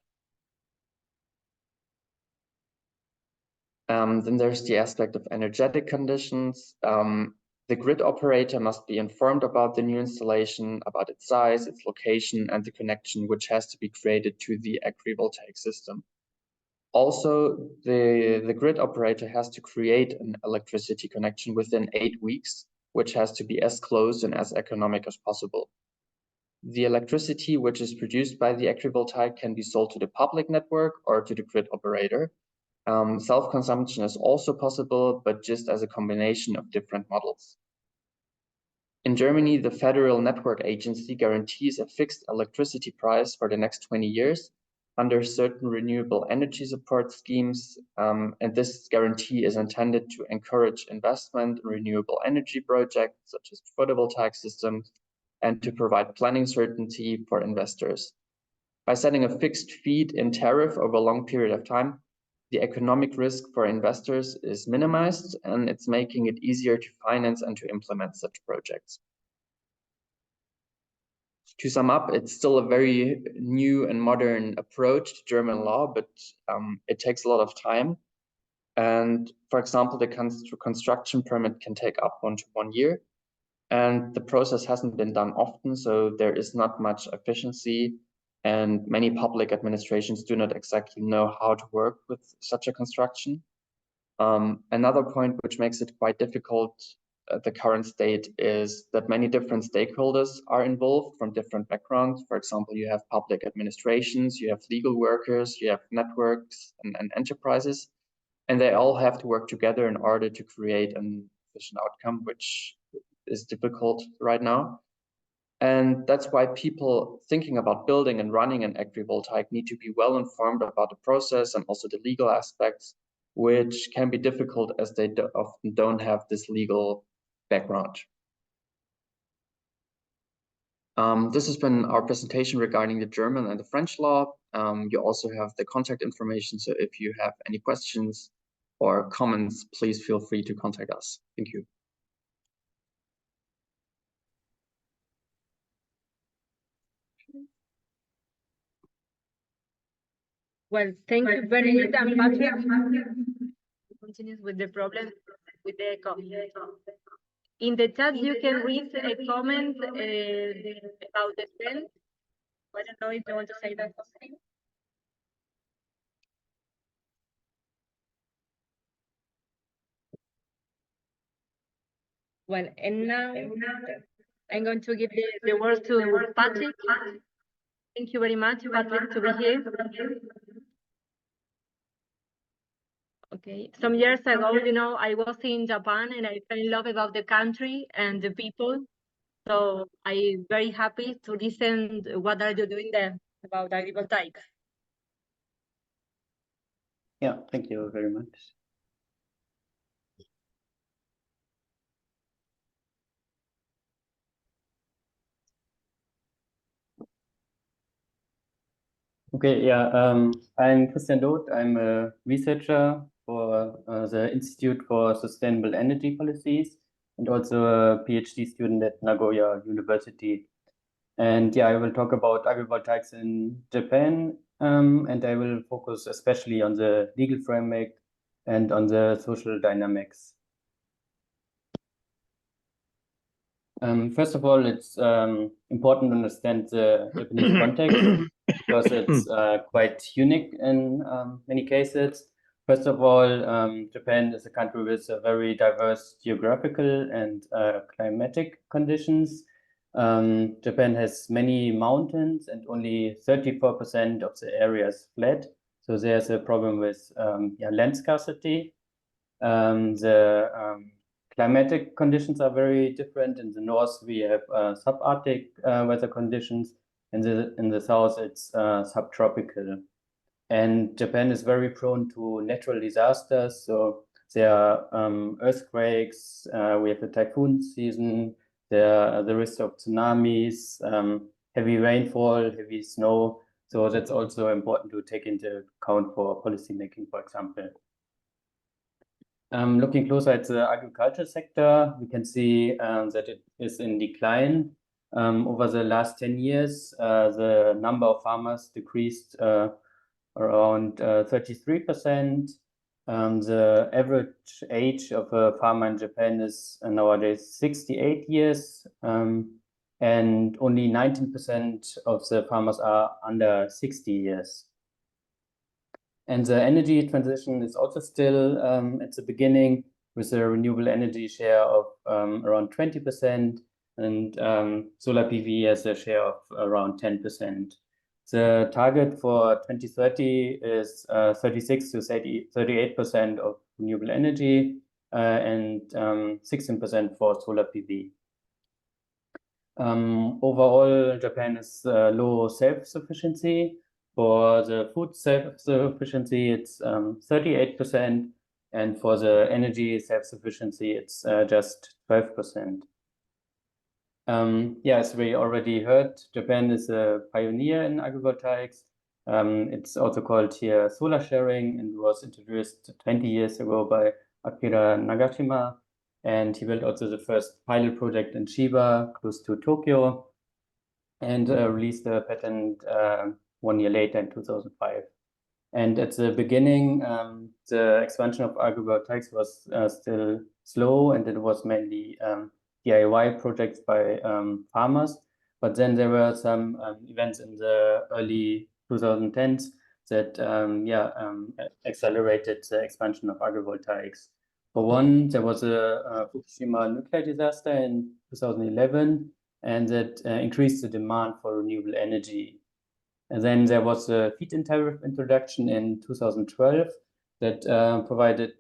Then there's the aspect of energetic conditions. The grid operator must be informed about the new installation, about its size, its location, and the connection which has to be created to the agrivoltaic system. Also, the grid operator has to create an electricity connection within 8 weeks, which has to be as close and as economic as possible. The electricity which is produced by the agrivoltaic can be sold to the public network or to the grid operator. Self-consumption is also possible, but just as a combination of different models. In Germany, the Federal Network Agency guarantees a fixed electricity price for the next 20 years under certain renewable energy support schemes, and this guarantee is intended to encourage investment in renewable energy projects such as photovoltaic systems and to provide planning certainty for investors. By setting a fixed feed-in tariff over a long period of time, the economic risk for investors is minimized, and it's making it easier to finance and to implement such projects. To sum up, it's still a very new and modern approach to German law, but it takes a lot of time. And for example, the construction permit can take up to 1 year. And the process hasn't been done often, so there is not much efficiency. And many public administrations do not exactly know how to work with such a construction. Another point which makes it quite difficult at the current state is that many different stakeholders are involved from different backgrounds. For example, you have public administrations, you have legal workers, you have networks and enterprises, and they all have to work together in order to create an efficient outcome, which is difficult right now. And that's why people thinking about building and running an agrivoltaic need to be well informed about the process and also the legal aspects, which can be difficult as they often don't have this legal background. This has been our presentation regarding the German and the French law. You also have the contact information, so if you have any questions or comments, please feel free to contact us. Thank you. Well, thank you very much, Patrick. Continues with the problem with the echo. In the chat, you can read a comment about the trend. I don't know if you want to say that something. Well, and now I'm going to give the word to Patrick. Thank you very much, Patrick, to be here. Okay, some years ago, you know, I was in Japan and I fell in love about the country and the people. So I'm very happy to listen what are you doing there about agrivoltaic. Yeah, thank you very much. Okay, yeah, I'm Christian Doth. I'm a researcher for the Institute for Sustainable Energy Policies and also a PhD student at Nagoya University. And yeah, I will talk about agrivoltaics in Japan, and I will focus especially on the legal framework and on the social dynamics. First of all, it's important to understand the Japanese context because it's quite unique in many cases. First of all, Japan is a country with a very diverse geographical and climatic conditions. Japan has many mountains and only 34% of the area is flat. So there's a problem with land scarcity. The climatic conditions are very different. In the north, we have subarctic weather conditions. In the south, it's subtropical. And Japan is very prone to natural disasters. So there are earthquakes, we have the typhoon season, there are the risk of tsunamis, heavy rainfall, heavy snow. So that's also important to take into account for policymaking, for example. Looking closer at the agriculture sector, we can see that it is in decline. Over the last 10 years, the number of farmers decreased around 33%. The average age of a farmer in Japan is nowadays 68 years, and only 19% of the farmers are under 60 years. And the energy transition is also still at the beginning with a renewable energy share of around 20%. and solar PV has a share of around 10%. The target for 2030 is 36 to 38% of renewable energy and 16% for solar PV. Overall, Japan is low self-sufficiency. For the food self-sufficiency, it's 38%, and for the energy self-sufficiency, it's just 12%. As we already heard, Japan is a pioneer in agrivoltaics. It's also called here solar sharing and was introduced 20 years ago by Akira Nagashima. And he built also the first pilot project in Chiba, close to Tokyo, and released a patent 1 year later in 2005. And at the beginning, the expansion of agrivoltaics was still slow, and it was mainly DIY projects by farmers. But then there were some events in the early 2010s that accelerated the expansion of agrivoltaics. For one, there was a Fukushima nuclear disaster in 2011, and that increased the demand for renewable energy. And then there was a feed-in tariff introduction in 2012 that provided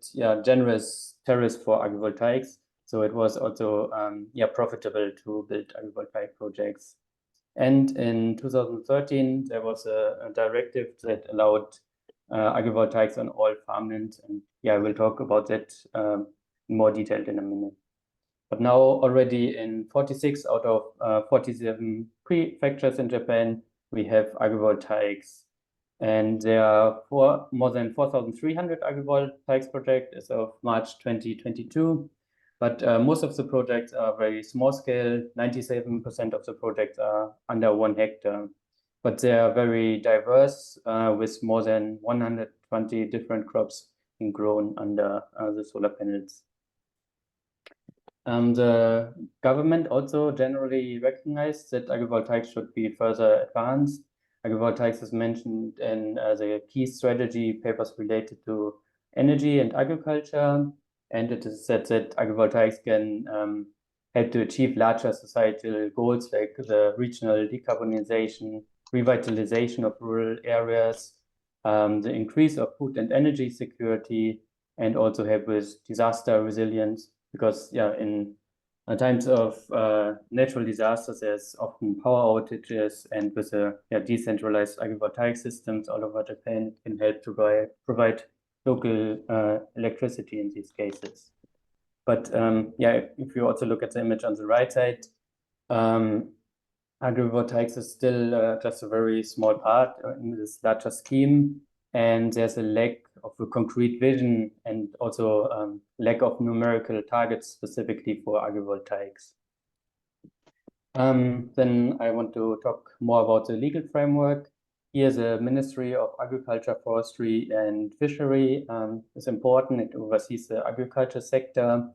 generous tariffs for agrivoltaics. So it was also profitable to build agrivoltaic projects. And in 2013, there was a directive that allowed agrivoltaics on all farmland. And we'll talk about that in more detail in a minute. But now already in 46 out of 47 prefectures in Japan, we have agrivoltaics. And there are more than 4,300 agrivoltaics projects as of March 2022. But most of the projects are very small scale. 97% of the projects are under 1 hectare. But they are very diverse with more than 120 different crops being grown under the solar panels. The government also generally recognized that agrivoltaics should be further advanced. Agrivoltaics is mentioned in the key strategy papers related to energy and agriculture. And it is said that agrivoltaics can help to achieve larger societal goals like the regional decarbonization, revitalization of rural areas, the increase of food and energy security, and also help with disaster resilience. Because in times of natural disasters, there's often power outages, and with decentralized agrivoltaic systems all over Japan, it can help to provide local electricity in these cases. But if you also look at the image on the right side, agrivoltaics is still just a very small part in this larger scheme, and there's a lack of a concrete vision and also lack of numerical targets specifically for agrivoltaics. Then I want to talk more about the legal framework. Here, the Ministry of Agriculture, Forestry and Fishery is important. It oversees the agriculture sector,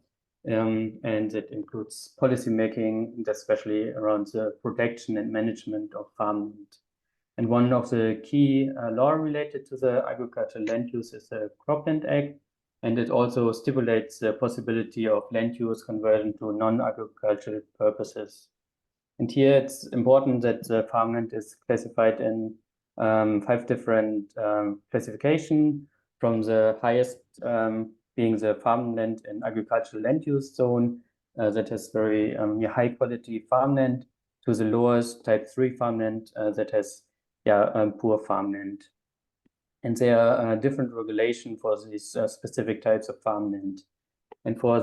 and it includes policymaking, especially around the protection and management of farmland. And one of the key law related to the agricultural land use is the Cropland Act, and it also stipulates the possibility of land use conversion to non-agricultural purposes. And here it's important that the farmland is classified in 5 different classifications, from the highest being the farmland and agricultural land use zone that has very high quality farmland, to the lowest type 3 farmland that has poor farmland. And there are different regulations for these specific types of farmland. And for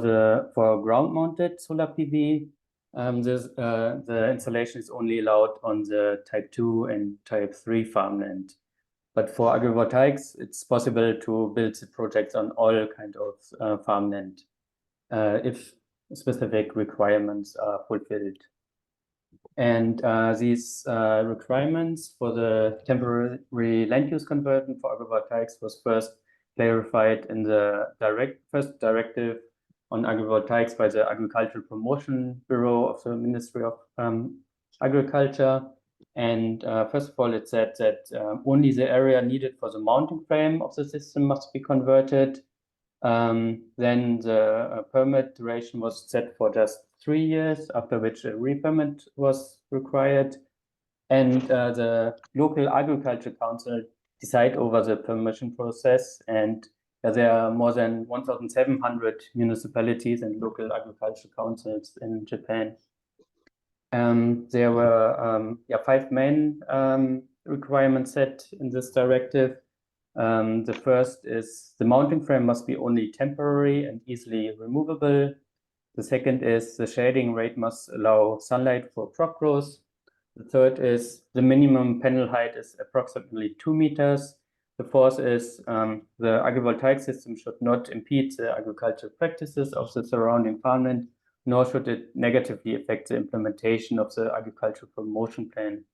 ground-mounted solar PV, the installation is only allowed on the type 2 and type 3 farmland. But for agrivoltaics, it's possible to build the projects on all kinds of farmland if specific requirements are fulfilled. And these requirements for the temporary land use conversion for agrivoltaics was first clarified in the first directive on agrivoltaics by the Agricultural Promotion Bureau of the Ministry of Agriculture. And first of all, it said that only the area needed for the mounting frame of the system must be converted. Then the permit duration was set for just 3 years, after which a re-permit was required. And the local agriculture council decide over the permission process. And there are more than 1,700 municipalities and local agriculture councils in Japan. There were 5 main requirements set in this directive. The first is the mounting frame must be only temporary and easily removable. The second is the shading rate must allow sunlight for crop growth. The third is the minimum panel height is approximately 2 meters. The fourth is the agrivoltaic system should not impede the agricultural practices of the surrounding farmland, nor should it negatively affect the implementation of the agricultural promotion plan.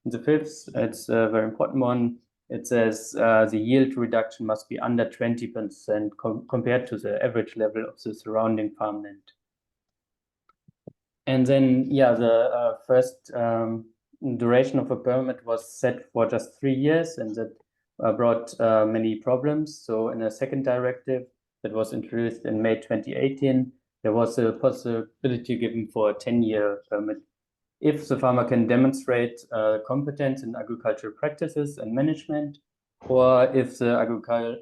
And the fifth, it's a very important one. It says the yield reduction must be under 20% compared to the average level of the surrounding farmland. And then, the first duration of a permit was set for just 3 years, and that brought many problems. So in a second directive that was introduced in May 2018, there was a possibility given for a 10-year permit if the farmer can demonstrate competence in agricultural practices and management, or if the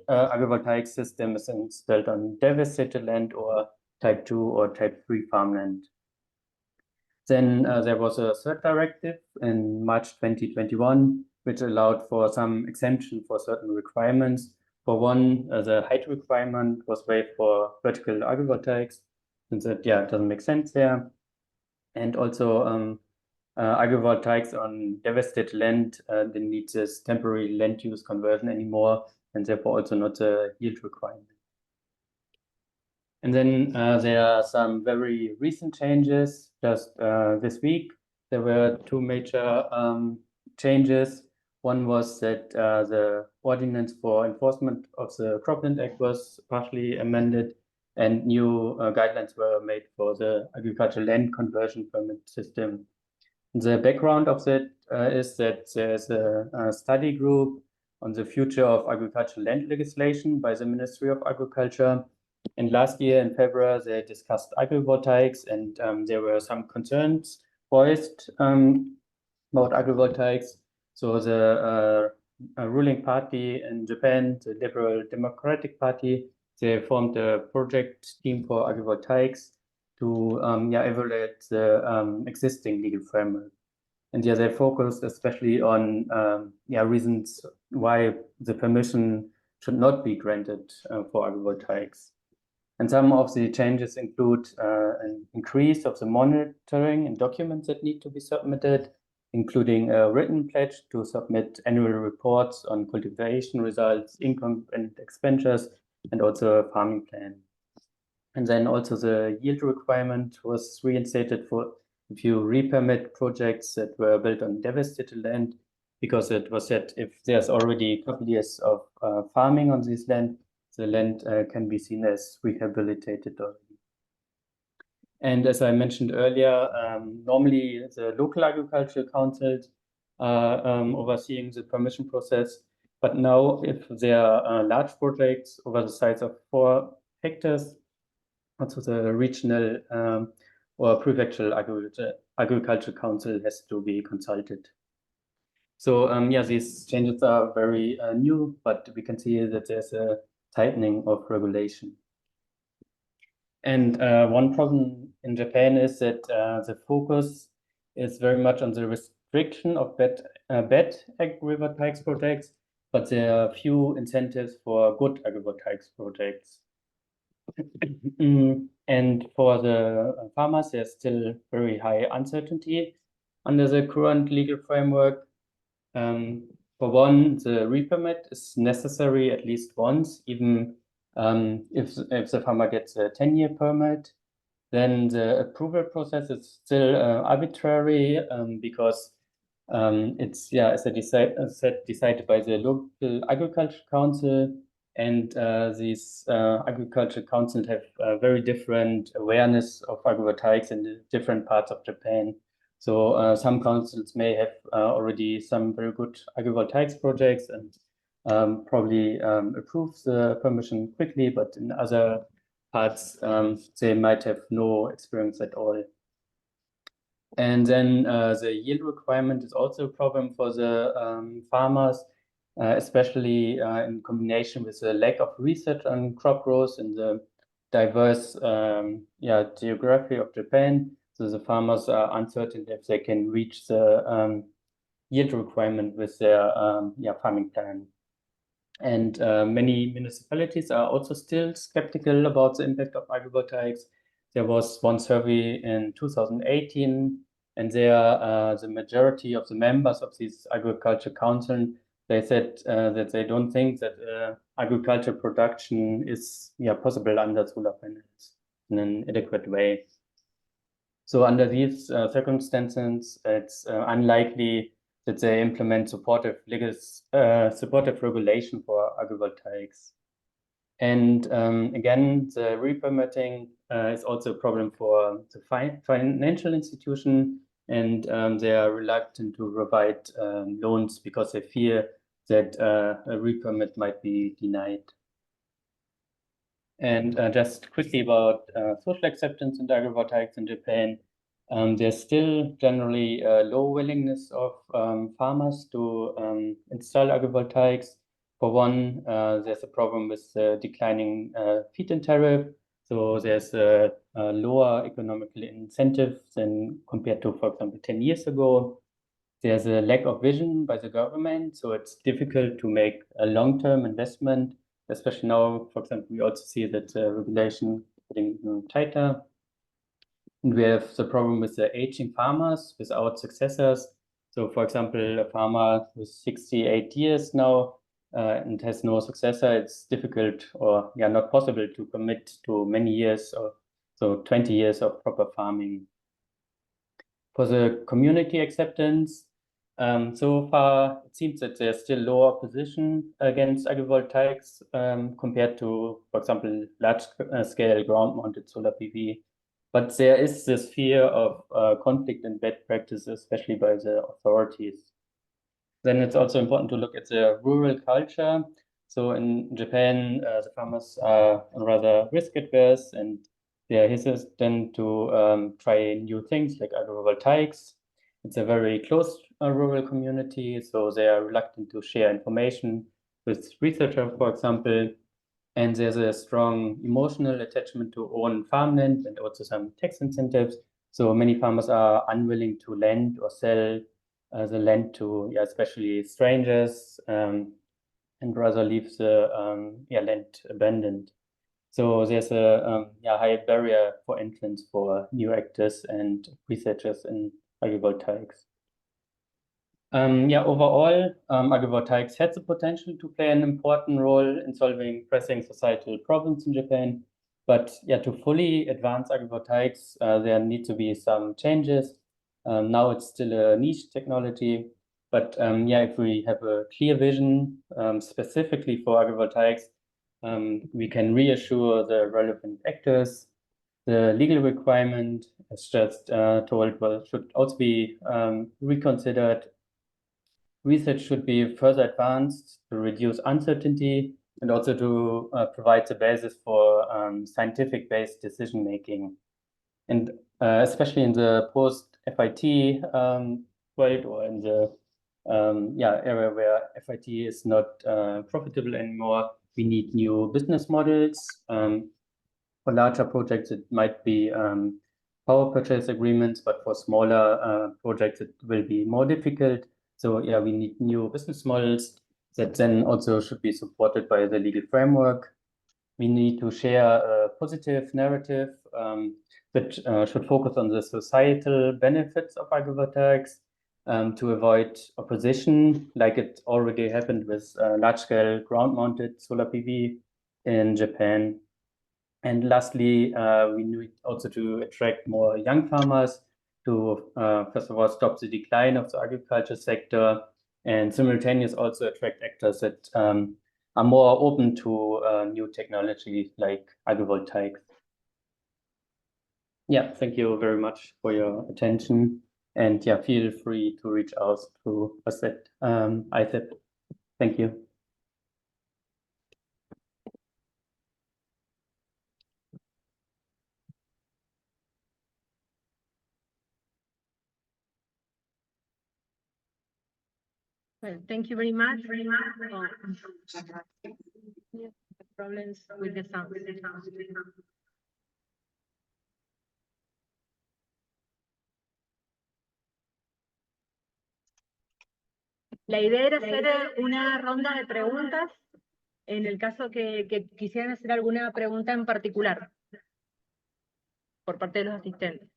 agrivoltaic system is installed on devastated land or type 2 or type 3 farmland. Then there was a third directive in March 2021, which allowed for some exemption for certain requirements. For one, the height requirement was waived for vertical agrivoltaics, since it doesn't make sense there. And also agrivoltaics on devastated land didn't need this temporary land use conversion anymore, and therefore also not a yield requirement. And then there are some very recent changes. Just this week, there were 2 major changes. One was that the ordinance for enforcement of the Cropland Act was partially amended, and new guidelines were made for the agricultural land conversion permit system. The background of that is that there's a study group on the future of agricultural land legislation by the Ministry of Agriculture. And last year in February, they discussed agrivoltaics, and there were some concerns voiced about agrivoltaics. So the ruling party in Japan, the Liberal Democratic Party, they formed a project team for agrivoltaics to evaluate the existing legal framework. And they focused especially on reasons why the permission should not be granted for agrivoltaics. And some of the changes include an increase of the monitoring and documents that need to be submitted, including a written pledge to submit annual reports on cultivation results, income and expenditures, and also a farming plan. And then also the yield requirement was reinstated for if you re-permit projects that were built on devastated land, because it was said if there's already a couple years of farming on this land, the land can be seen as rehabilitated already. And as I mentioned earlier, normally the local agricultural councils are overseeing the permission process. But now, if there are large projects over the size of 4 hectares, also the regional or prefectural agriculture council has to be consulted. So these changes are very new, but we can see that there's a tightening of regulation. And one problem in Japan is that the focus is very much on the restriction of bad agrivoltaics projects, but there are few incentives for good agrivoltaics projects. And for the farmers, there's still very high uncertainty under the current legal framework. For one, the re-permit is necessary at least once, even if the farmer gets a 10-year permit. Then the approval process is still arbitrary because it's decided by the local agriculture council, and these agriculture councils have very different awareness of agrivoltaics in the different parts of Japan. So some councils may have already some very good agrivoltaics projects and probably approve the permission quickly, but in other parts they might have no experience at all. And then the yield requirement is also a problem for the farmers, especially in combination with the lack of research on crop growth in the diverse geography of Japan. So the farmers are uncertain if they can reach the yield requirement with their farming plan. And many municipalities are also still skeptical about the impact of agrivoltaics. There was one survey in 2018, and there the majority of the members of this agriculture council, they said that they don't think that agriculture production is possible under solar panels in an adequate way. So under these circumstances, it's unlikely that they implement supportive regulation for agrivoltaics. And again, the re-permitting is also a problem for the financial institution, and they are reluctant to provide loans because they fear that a re-permit might be denied. And just quickly about social acceptance in agrivoltaics in Japan. There's still generally a low willingness of farmers to install agrivoltaics. For one, there's a problem with the declining feed-in tariff. So there's a lower economical incentive than compared to, for example, 10 years ago. There's a lack of vision by the government, so it's difficult to make a long-term investment, especially now. For example, we also see that regulation getting tighter. And we have the problem with the aging farmers without successors. So, for example, a farmer with 68 years now and has no successor, it's difficult or not possible to commit to many years, or so 20 years of proper farming. For the community acceptance, so far it seems that there's still low opposition against agrivoltaics compared to, for example, large-scale ground-mounted solar PV. But there is this fear of conflict and bad practice, especially by the authorities. Then it's also important to look at the rural culture. So in Japan, the farmers are rather risk-averse, and they are hesitant to try new things like agrivoltaics. It's a very close rural community, so they are reluctant to share information with researchers, for example. And there's a strong emotional attachment to own farmland and also some tax incentives. So many farmers are unwilling to lend or sell the land to especially strangers and rather leave the land abandoned. So there's a high barrier for entrance for new actors and researchers in agrivoltaics. Overall, agrivoltaics has the potential to play an important role in solving pressing societal problems in Japan. But to fully advance agrivoltaics, there need to be some changes. Now it's still a niche technology, but if we have a clear vision specifically for agrivoltaics, we can reassure the relevant actors. The legal requirement, as just told, should also be reconsidered. Research should be further advanced to reduce uncertainty and also to provide the basis for scientific-based decision-making. And especially in the post-FIT world, or in the area where FIT is not profitable anymore, we need new business models. For larger projects, it might be power purchase agreements, but for smaller projects, it will be more difficult. So we need new business models that then also should be supported by the legal framework. We need to share a positive narrative that should focus on the societal benefits of agrivoltaics to avoid opposition, like it already happened with large-scale ground-mounted solar PV in Japan. And lastly, we need also to attract more young farmers to, first of all, stop the decline of the agriculture sector, and simultaneously also attract actors that are more open to new technology like agrivoltaics. Thank you very much for your attention, and feel free to reach out to us at ICEP. Thank you. Well, thank you very much. Oh, problems with the sound. La idea era hacer una ronda de preguntas en el caso que quisieran hacer alguna pregunta en particular por parte de los asistentes.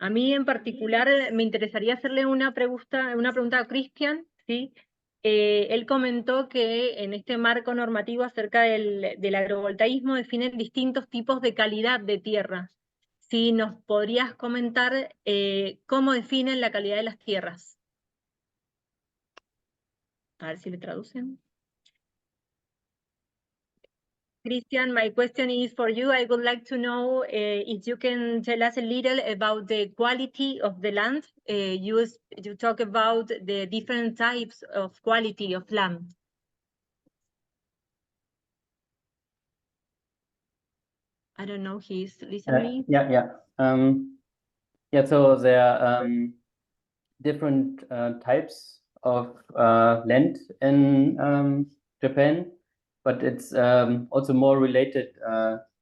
A mí en particular me interesaría hacerle una pregunta a Cristian, ¿sí? Él comentó que en este marco normativo acerca del agrovoltaísmo definen distintos tipos de calidad de tierra. Si nos podrías comentar cómo definen la calidad de las tierras. A ver si le traducen. Christian, my question is for you. I would like to know if you can tell us a little about the quality of the land. You talk about the different types of quality of land. I don't know, he's listening. Yeah. So there are different types of land in Japan, but it's also more related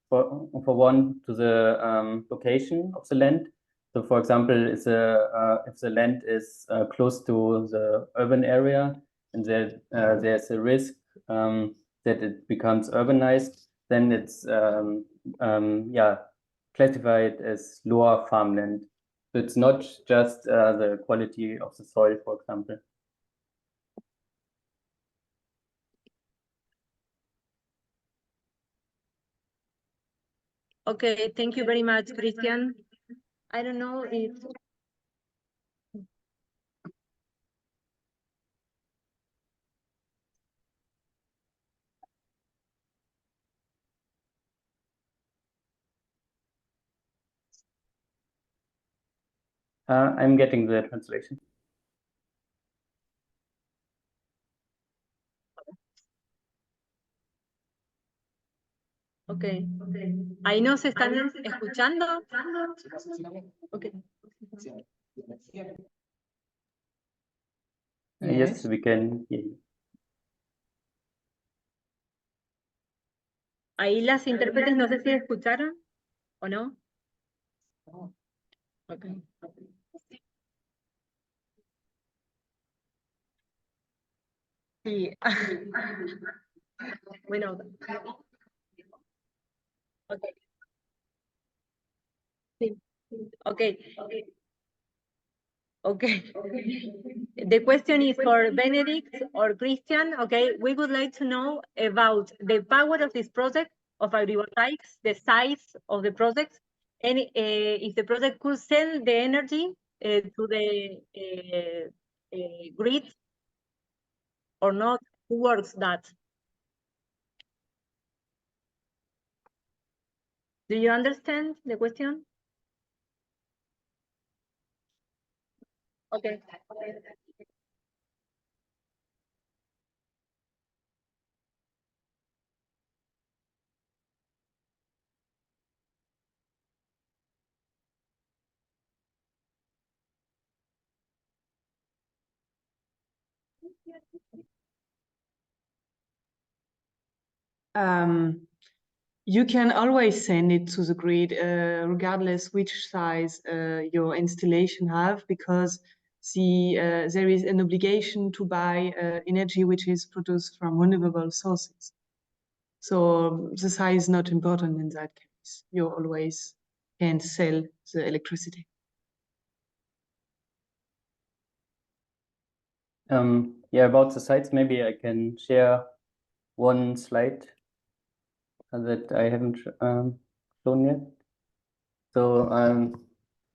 for one to the location of the land. So, for example, if the land is close to the urban area and there's a risk that it becomes urbanized, then it's classified as lower farmland. So it's not just the quality of the soil, for example. Okay, thank you very much, Christian. I don't know if... I'm getting the translation. Okay. ¿Ahí nos están escuchando? Okay. Yes, we can hear you. Ahí las intérpretes no sé si escucharon o no. Okay. Sí. Bueno. Okay. Sí. Okay. Okay. The question is for Benedict or Christian. Okay, we would like to know about the power of this project of agrivoltaics, the size of the project, and if the project could send the energy to the grid or not. Who works that? Do you understand the question? Okay. You can always send it to the grid, regardless which size your installation have, because there is an obligation to buy energy which is produced from renewable sources. So the size is not important in that case. You always can sell the electricity. About the sites, maybe I can share one slide that I haven't shown yet. So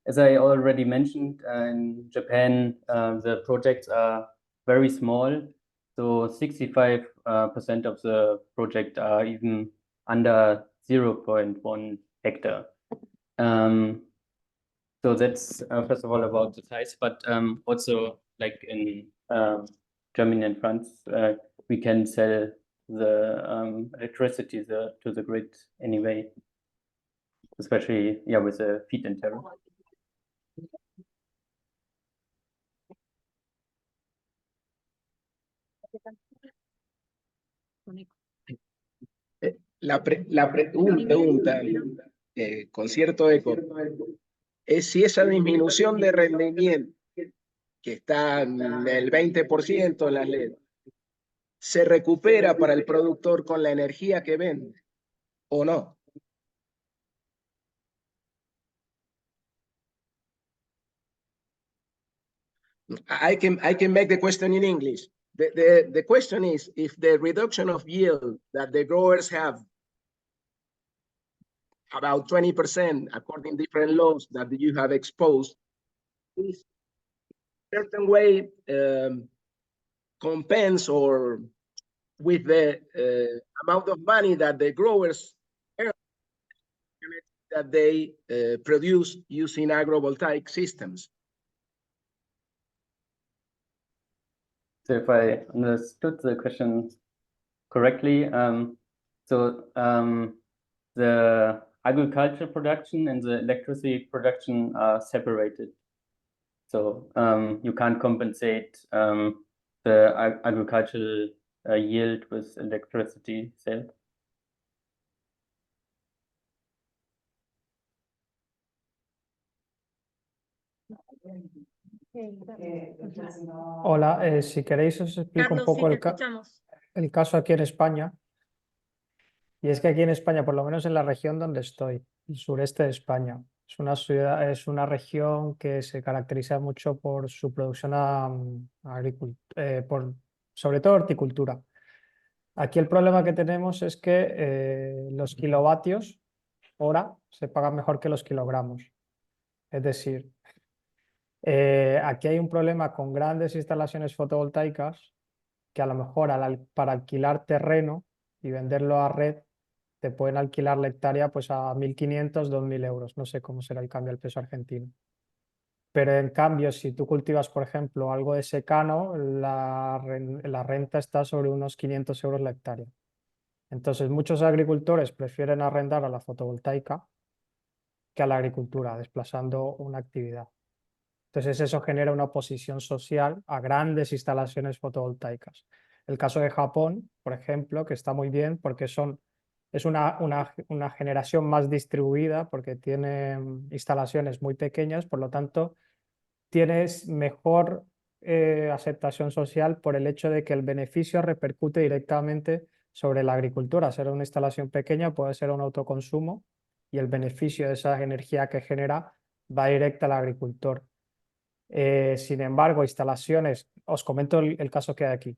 as I already mentioned, in Japan, the projects are very small. So 65% of the project are even under 0.1 hectare. So that's first of all about the size, but also like in Germany and France, we can sell the electricity to the grid anyway. especially with the feed-in tariff. Una pregunta con cierto eco es si esa disminución de rendimiento que está en el 20% en las LED se recupera para el productor con la energía que vende o no. I can make the question in English. The question is if the reduction of yield that the growers have about 20% according to different laws that you have exposed is certain way compense or with the amount of money that the growers earn that they produce using agrovoltaic systems. So if I understood the question correctly, the agriculture production and the electricity production are separated. So you can't compensate the agricultural yield with electricity sale. Hola, si queréis os explico un Carlos, sí, poco te escuchamos. el caso aquí en España. Y es que aquí en España, por lo menos en la región donde estoy, el sureste de España, es una ciudad, es una región que se caracteriza mucho por su producción sobre todo horticultura. Aquí el problema que tenemos es que los kilovatios hora se pagan mejor que los kilogramos. Es decir, aquí hay un problema con grandes instalaciones fotovoltaicas que a lo mejor para alquilar terreno y venderlo a red te pueden alquilar la hectárea pues a 1.500, 2.000 euros. No sé cómo será el cambio al peso argentino. Pero en cambio, si tú cultivas, por ejemplo, algo de secano, la renta está sobre unos 500 euros la hectárea. Entonces, muchos agricultores prefieren arrendar a la fotovoltaica que a la agricultura, desplazando una actividad. Entonces, eso genera una oposición social a grandes instalaciones fotovoltaicas. El caso de Japón, por ejemplo, que está muy bien porque es una generación más distribuida porque tiene instalaciones muy pequeñas, por lo tanto, tienes mejor aceptación social por el hecho de que el beneficio repercute directamente sobre la agricultura. Ser una instalación pequeña puede ser un autoconsumo y el beneficio de esa energía que genera va directa al agricultor. Sin embargo, instalaciones, os comento el caso que hay aquí.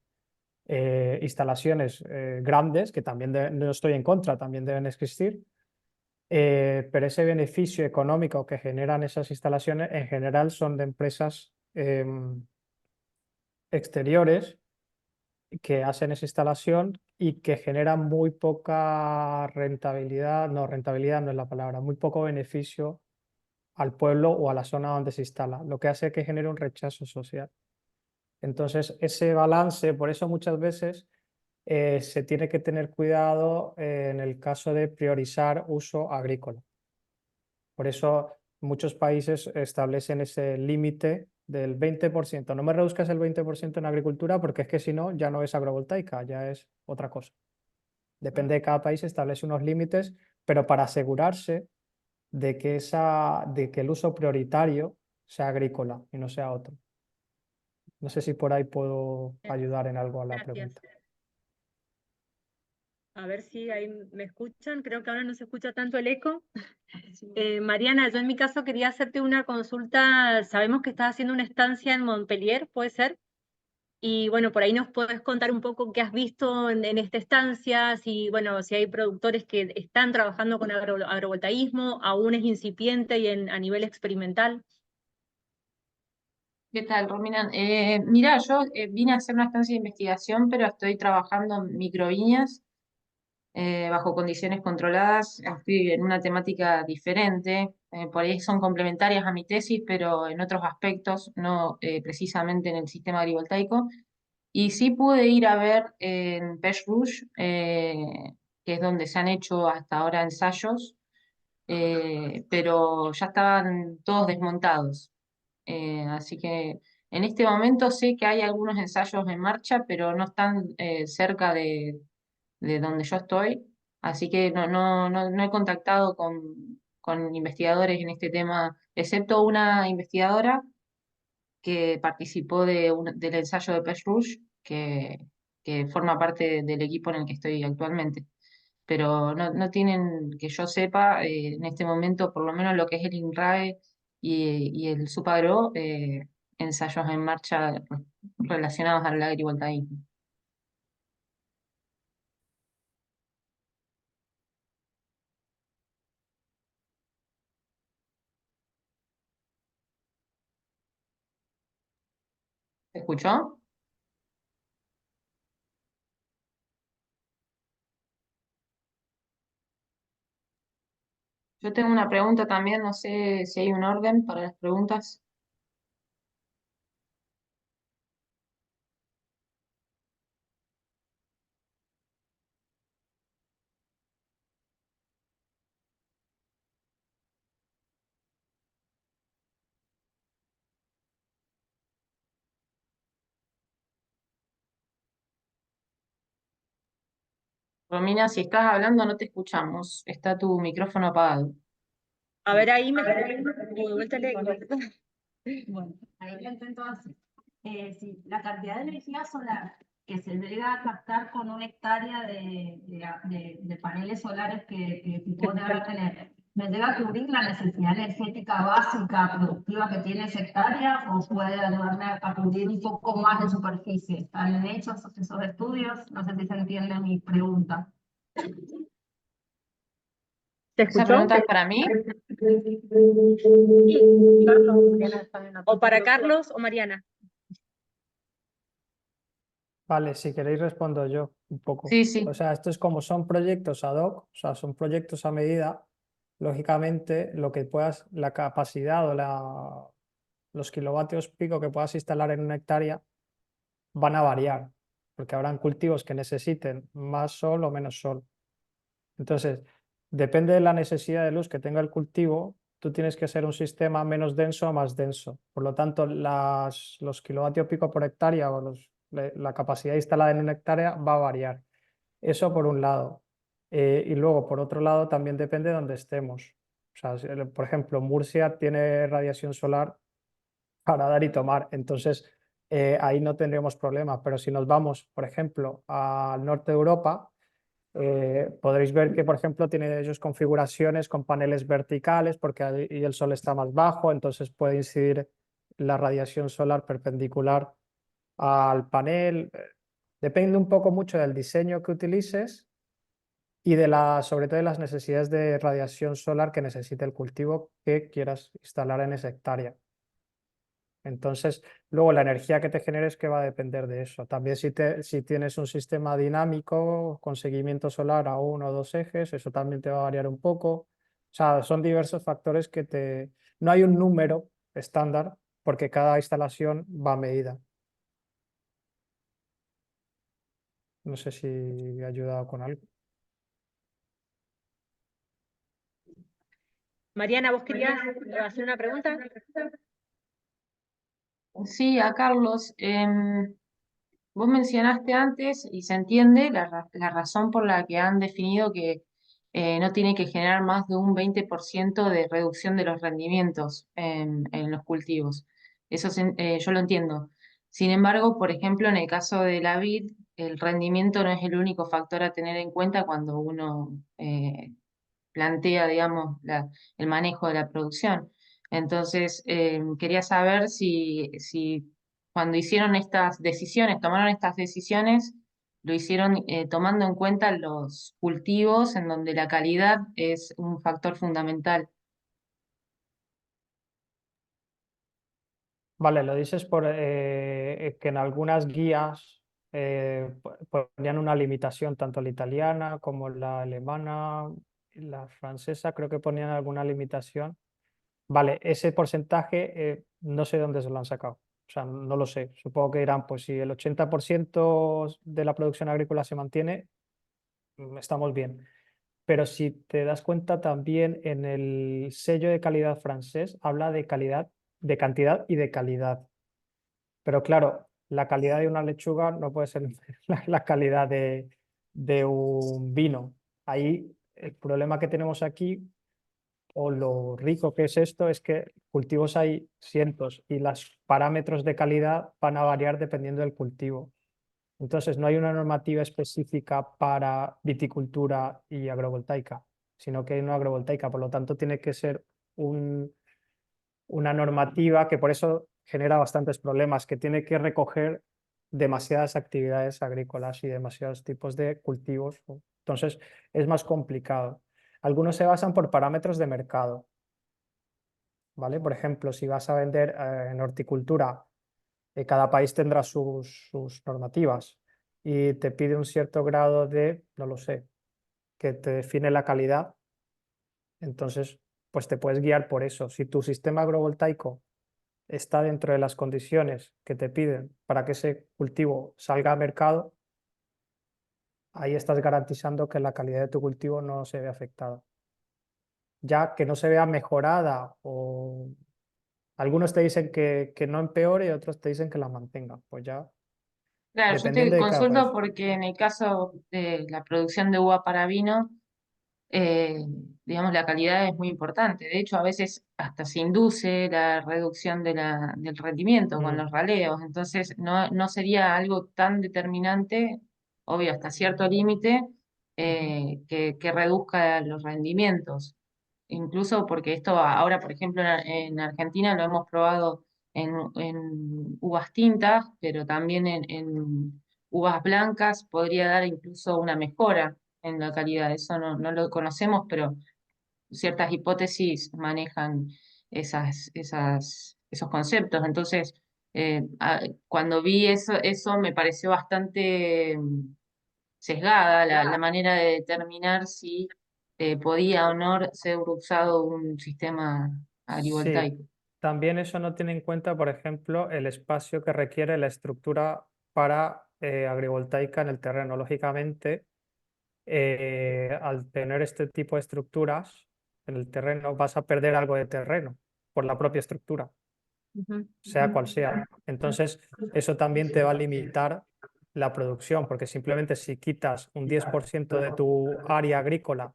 Instalaciones grandes, que también no estoy en contra, también deben existir, pero ese beneficio económico que generan esas instalaciones en general son de empresas exteriores que hacen esa instalación y que generan muy poca rentabilidad no es la palabra, muy poco beneficio al pueblo o a la zona donde se instala, lo que hace que genere un rechazo social. Entonces, ese balance, por eso muchas veces se tiene que tener cuidado en el caso de priorizar uso agrícola. Por eso muchos países establecen ese límite del 20%. No me reduzcas el 20% en agricultura porque es que si no, ya no es agrovoltaica, ya es otra cosa. Depende de cada país, establece unos límites, pero para asegurarse de que el uso prioritario sea agrícola y no sea otro. No sé si por ahí puedo ayudar en algo a la Gracias. pregunta. A ver si ahí me escuchan. Creo que ahora no se escucha tanto el eco. Mariana, yo en mi caso quería hacerte una consulta. Sabemos que estás haciendo una estancia en Montpellier, ¿puede ser? Y bueno, por ahí nos puedes contar un poco qué has visto en esta estancia, si, bueno, si hay productores que están trabajando con agrovoltaísmo, aún es incipiente y a nivel experimental. ¿Qué tal, Romina? Mira, yo vine a hacer una estancia de investigación, pero estoy trabajando en microviñas bajo condiciones controladas. Estoy en una temática diferente. Por ahí son complementarias a mi tesis, pero en otros aspectos, no precisamente en el sistema agrivoltaico. Y sí pude ir a ver en Pech Rouge, que es donde se han hecho hasta ahora ensayos pero ya estaban todos desmontados. Así que en este momento sé que hay algunos ensayos en marcha, pero no están cerca de donde yo estoy, así que no he contactado con investigadores en este tema, excepto una investigadora que participó del ensayo de Pech Rouge, que forma parte del equipo en el que estoy actualmente. Pero no tienen, que yo sepa, en este momento, por lo menos lo que es el INRAE y el SUPAGRO, ensayos en marcha relacionados al agrivoltaísmo. ¿Se escuchó? Yo tengo una pregunta también, no sé si hay un orden para las preguntas. Romina, si estás hablando no te escuchamos, está tu micrófono apagado. A ver, ahí me... Uy, vuelta a leer. Bueno, ahí lo intento hacer. Sí, la cantidad de energía solar que se llega a captar con una hectárea de paneles solares que Picón va a tener, ¿me llega a cubrir la necesidad energética básica, productiva que tiene esa hectárea o puede ayudarme a cubrir un poco más de superficie? ¿Están hechos esos estudios? No sé si se entiende mi pregunta. ¿Te ¿Esa escuchó? pregunta es para mí? O para Carlos o Mariana. Vale, si queréis respondo yo un poco. Sí, sí. O sea, esto es como son proyectos ad hoc, o sea, son proyectos a medida. Lógicamente, lo que puedas, la capacidad o los kilovatios pico que puedas instalar en una hectárea van a variar, porque habrán cultivos que necesiten más sol o menos sol. Entonces, depende de la necesidad de luz que tenga el cultivo, tú tienes que ser un sistema menos denso o más denso. Por lo tanto, los kilovatios pico por hectárea o la capacidad instalada en una hectárea va a variar. Eso por un lado. Y luego, por otro lado, también depende de dónde estemos. O sea, por ejemplo, Murcia tiene radiación solar para dar y tomar, entonces ahí no tendremos problema. Pero si nos vamos, por ejemplo, al norte de Europa, podréis ver que, por ejemplo, tiene ellos configuraciones con paneles verticales porque ahí el sol está más bajo, entonces puede incidir la radiación solar perpendicular al panel. Depende un poco mucho del diseño que utilices y sobre todo de las necesidades de radiación solar que necesite el cultivo que quieras instalar en esa hectárea. Entonces, luego la energía que te generes que va a depender de eso. También si tienes un sistema dinámico con seguimiento solar a uno o dos ejes, eso también te va a variar un poco. O sea, son diversos factores que no hay un número estándar porque cada instalación va a medida. No sé si he ayudado con algo. Mariana, ¿vos querías hacer una pregunta? Sí, a Carlos. Vos mencionaste antes, y se entiende, la razón por la que han definido que no tiene que generar más de un 20% de reducción de los rendimientos en los cultivos. Eso yo lo entiendo. Sin embargo, por ejemplo, en el caso de la vid, el rendimiento no es el único factor a tener en cuenta cuando uno plantea, digamos, el manejo de la producción. Entonces, quería saber si cuando hicieron estas decisiones, tomaron estas decisiones, lo hicieron tomando en cuenta los cultivos en donde la calidad es un factor fundamental. Vale, lo dices por que en algunas guías ponían una limitación, tanto la italiana como la alemana y la francesa, creo que ponían alguna limitación. Vale, ese porcentaje no sé dónde se lo han sacado, o sea, no lo sé. Supongo que dirán, pues si el 80% de la producción agrícola se mantiene, estamos bien. pero si te das cuenta también en el sello de calidad francés habla de calidad, de cantidad y de calidad. Pero claro, la calidad de una lechuga no puede ser la calidad de un vino. Ahí el problema que tenemos aquí, o lo rico que es esto, es que cultivos hay cientos y los parámetros de calidad van a variar dependiendo del cultivo. Entonces, no hay una normativa específica para viticultura y agrovoltaica, sino que hay una agrovoltaica. Por lo tanto, tiene que ser una normativa que por eso genera bastantes problemas, que tiene que recoger demasiadas actividades agrícolas y demasiados tipos de cultivos. Entonces, es más complicado. Algunos se basan por parámetros de mercado, ¿vale? Por ejemplo, si vas a vender en horticultura, cada país tendrá sus normativas y te pide un cierto grado de, no lo sé, que te define la calidad. Entonces, pues te puedes guiar por eso. Si tu sistema agrovoltaico está dentro de las condiciones que te piden para que ese cultivo salga a mercado, ahí estás garantizando que la calidad de tu cultivo no se ve afectada. Ya que no se vea mejorada, o algunos te dicen que no empeore y otros te dicen que la mantenga, pues ya Claro, yo dependiendo te de cada país. consulto porque en el caso de la producción de uva para vino, eh, digamos, la calidad es muy importante. De hecho, a veces hasta se induce la reducción del rendimiento con los raleos. Entonces, no sería algo tan determinante, obvio, hasta cierto límite, que reduzca los rendimientos. Incluso porque esto ahora, por ejemplo, en Argentina lo hemos probado en uvas tintas, pero también en uvas blancas podría dar incluso una mejora en la calidad. Eso no lo conocemos, pero ciertas hipótesis manejan esos conceptos. Entonces, cuando vi eso me pareció bastante sesgada la manera de determinar si podía o no ser usado un sistema Sí, agrivoltaico. también eso no tiene en cuenta, por ejemplo, el espacio que requiere la estructura para agrivoltaica en el terreno. Lógicamente, al tener este tipo de estructuras en el terreno, vas a perder algo de terreno por la propia estructura, sea cual sea. Entonces, eso también te va a limitar la producción, porque simplemente si quitas un 10% de tu área agrícola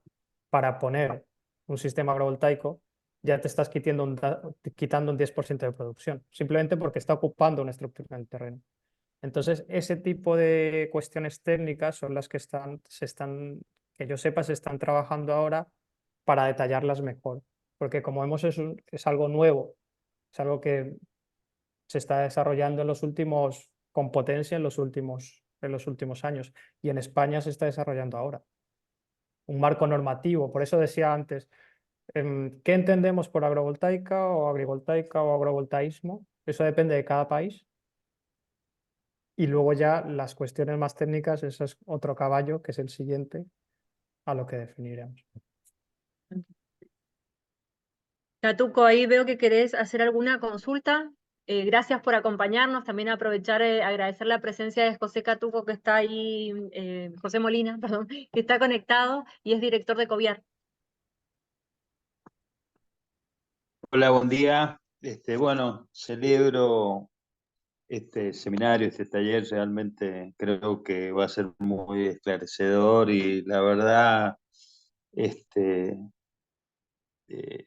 para poner un sistema agrovoltaico, ya te estás quitando un 10% de producción, simplemente porque está ocupando una estructura en el terreno. Entonces, ese tipo de cuestiones técnicas son las que que yo sepa, se están trabajando ahora para detallarlas mejor, porque como vemos es algo nuevo, es algo que se está desarrollando con potencia en los últimos años, y en España se está desarrollando ahora. Un marco normativo, por eso decía antes, ¿qué entendemos por agrovoltaica o agrivoltaica o agrovoltaísmo? Eso depende de cada país. Y luego ya las cuestiones más técnicas, eso es otro caballo, que es el siguiente a lo que definiremos. Catuco, ahí veo que querés hacer alguna consulta. Gracias por acompañarnos. También aprovechar, agradecer la presencia de José Catuco, que está ahí, José Molina, perdón, que está conectado y es director de COVIAR. Hola, buen día. Bueno, celebro este seminario, este taller, realmente creo que va a ser muy esclarecedor y la verdad,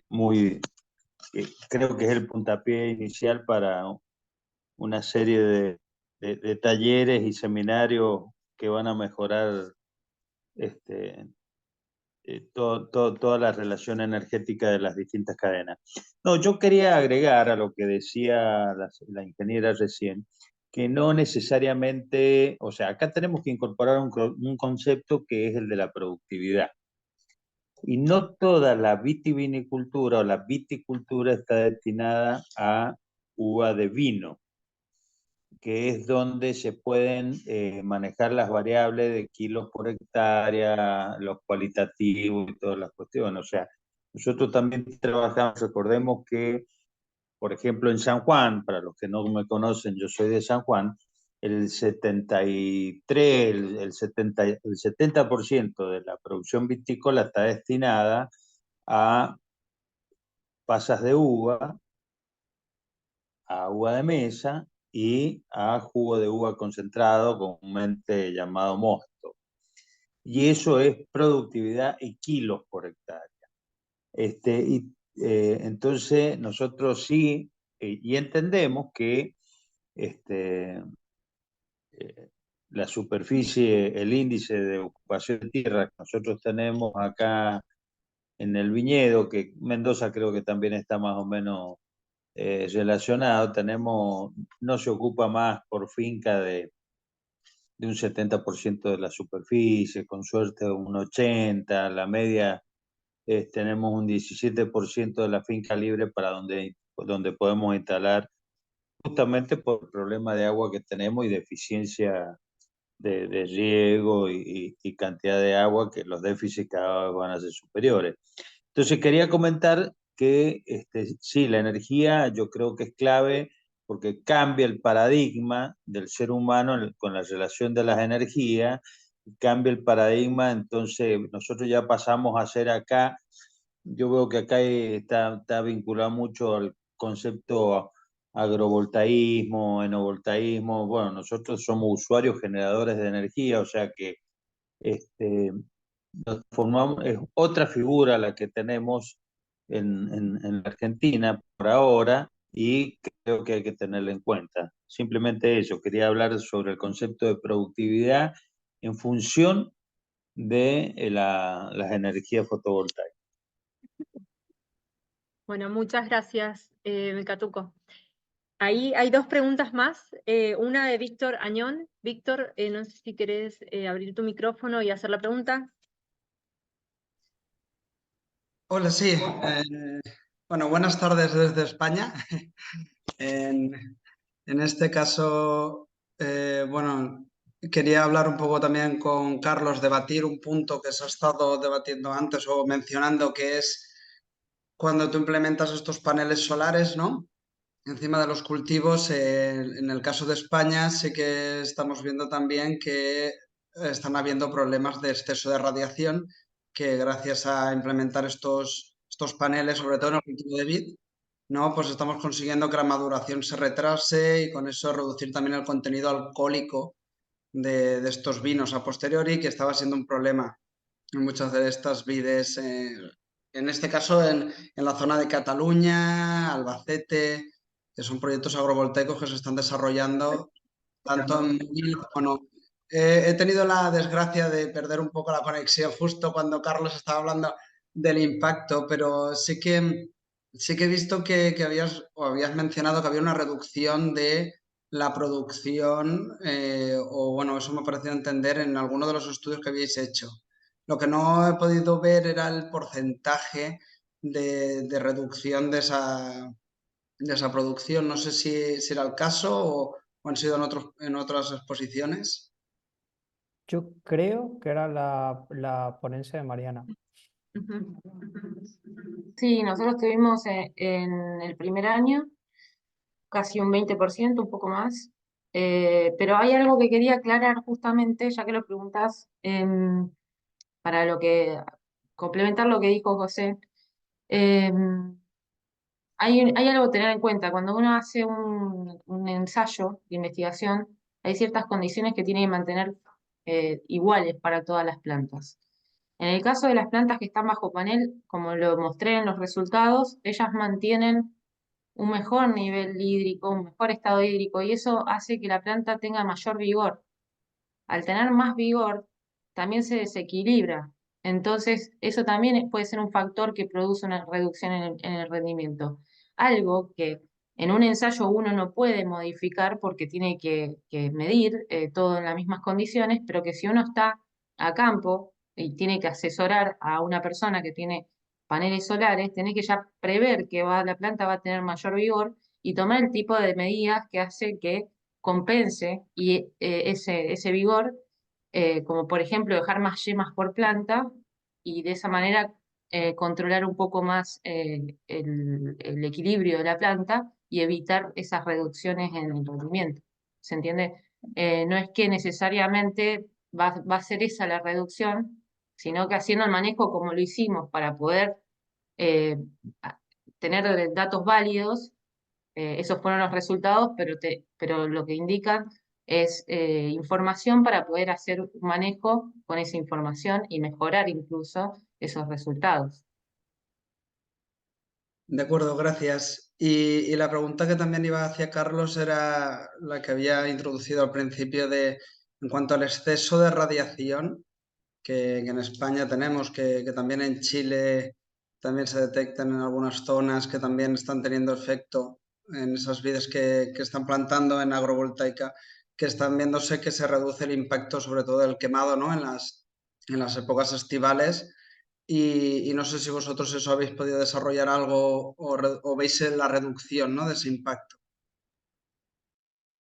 muy, creo que es el puntapié inicial para una serie de talleres y seminarios que van a mejorar toda la relación energética de las distintas cadenas. No, yo quería agregar a lo que decía la ingeniera recién, que no necesariamente, o sea, acá tenemos que incorporar un concepto que es el de la productividad. Y no toda la vitivinicultura o la viticultura está destinada a uva de vino, que es donde se pueden manejar las variables de kilos por hectárea, los cualitativos y todas las cuestiones. O sea, nosotros también trabajamos, recordemos que, por ejemplo, en San Juan, para los que no me conocen, yo soy de San Juan, el 73, el 70% de la producción vitícola está destinada a pasas de uva, a uva de mesa y a jugo de uva concentrado, comúnmente llamado mosto. Y eso es productividad en kilos por hectárea. Entonces nosotros sí, y entendemos que la superficie, el índice de ocupación de tierra que nosotros tenemos acá en el viñedo, que Mendoza creo que también está más o menos relacionado, no se ocupa más por finca de un 70% de la superficie, con suerte un 80%, la media tenemos un 17% de la finca libre para donde podemos instalar, justamente por el problema de agua que tenemos y de eficiencia de riego y cantidad de agua, que los déficits cada vez van a ser superiores. Entonces quería comentar que sí, la energía yo creo que es clave porque cambia el paradigma del ser humano con la relación de las energías, cambia el paradigma, entonces nosotros ya pasamos a ser acá, yo veo que acá está vinculado mucho al concepto agrovoltaísmo, enovoltaísmo. Bueno, nosotros somos usuarios generadores de energía, o sea que nos formamos, es otra figura la que tenemos en la Argentina por ahora y creo que hay que tenerla en cuenta. Simplemente eso, quería hablar sobre el concepto de productividad en función de las energías fotovoltaicas. Bueno, muchas gracias, Catuco. Ahí hay dos preguntas más. Una de Víctor Añón. Víctor, no sé si querés abrir tu micrófono y hacer la pregunta. Hola, sí. Bueno, buenas tardes desde España. En este caso, bueno, quería hablar un poco también con Carlos, debatir un punto que se ha estado debatiendo antes o mencionando, que es cuando tú implementas estos paneles solares, ¿no? Encima de los cultivos, en el caso de España, sí que estamos viendo también que están habiendo problemas de exceso de radiación, que gracias a implementar estos paneles, sobre todo en el cultivo de vid, ¿no? Pues estamos consiguiendo que la maduración se retrase y con eso reducir también el contenido alcohólico de estos vinos a posteriori, que estaba siendo un problema en muchas de estas vides, en este caso en la zona de Cataluña, Albacete, que son proyectos agrovoltaicos que se están desarrollando tanto en Móvil como no. He tenido la desgracia de perder un poco la conexión justo cuando Carlos estaba hablando del impacto, pero sí que he visto que habías mencionado que había una reducción de la producción, o bueno, eso me ha parecido entender en alguno de los estudios que habíais hecho. Lo que no he podido ver era el porcentaje de reducción de esa producción. No sé si era el caso o han sido en otras exposiciones. Yo creo que era la ponencia de Mariana. Sí, nosotros tuvimos en el primer año casi un 20%, un poco más. Pero hay algo que quería aclarar justamente, ya que lo preguntas, para complementar lo que dijo José. Hay algo a tener en cuenta. Cuando uno hace un ensayo de investigación, hay ciertas condiciones que tiene que mantener iguales para todas las plantas. En el caso de las plantas que están bajo panel, como lo mostré en los resultados, ellas mantienen un mejor nivel hídrico, un mejor estado hídrico, y eso hace que la planta tenga mayor vigor. Al tener más vigor, también se desequilibra. Entonces, eso también puede ser un factor que produce una reducción en el rendimiento. Algo que en un ensayo uno no puede modificar porque tiene que medir todo en las mismas condiciones, pero que si uno está a campo y tiene que asesorar a una persona que tiene paneles solares, tiene que ya prever que la planta va a tener mayor vigor y tomar el tipo de medidas que hace que compense ese vigor, como por ejemplo dejar más yemas por planta y de esa manera controlar un poco más el equilibrio de la planta y evitar esas reducciones en el rendimiento. ¿Se entiende? no es que necesariamente va a ser esa la reducción, sino que haciendo el manejo como lo hicimos para poder tener datos válidos, esos fueron los resultados, pero lo que indican es información para poder hacer un manejo con esa información y mejorar incluso esos resultados. De acuerdo, gracias. Y la pregunta que también iba hacia Carlos era la que había introducido al principio en cuanto al exceso de radiación que en España tenemos, que también en Chile también se detectan en algunas zonas que también están teniendo efecto en esas vides que están plantando en agrovoltaica, que están viéndose que se reduce el impacto sobre todo del quemado, ¿no? en las épocas estivales. Y no sé si vosotros eso habéis podido desarrollar algo o veis la reducción, ¿no? de ese impacto.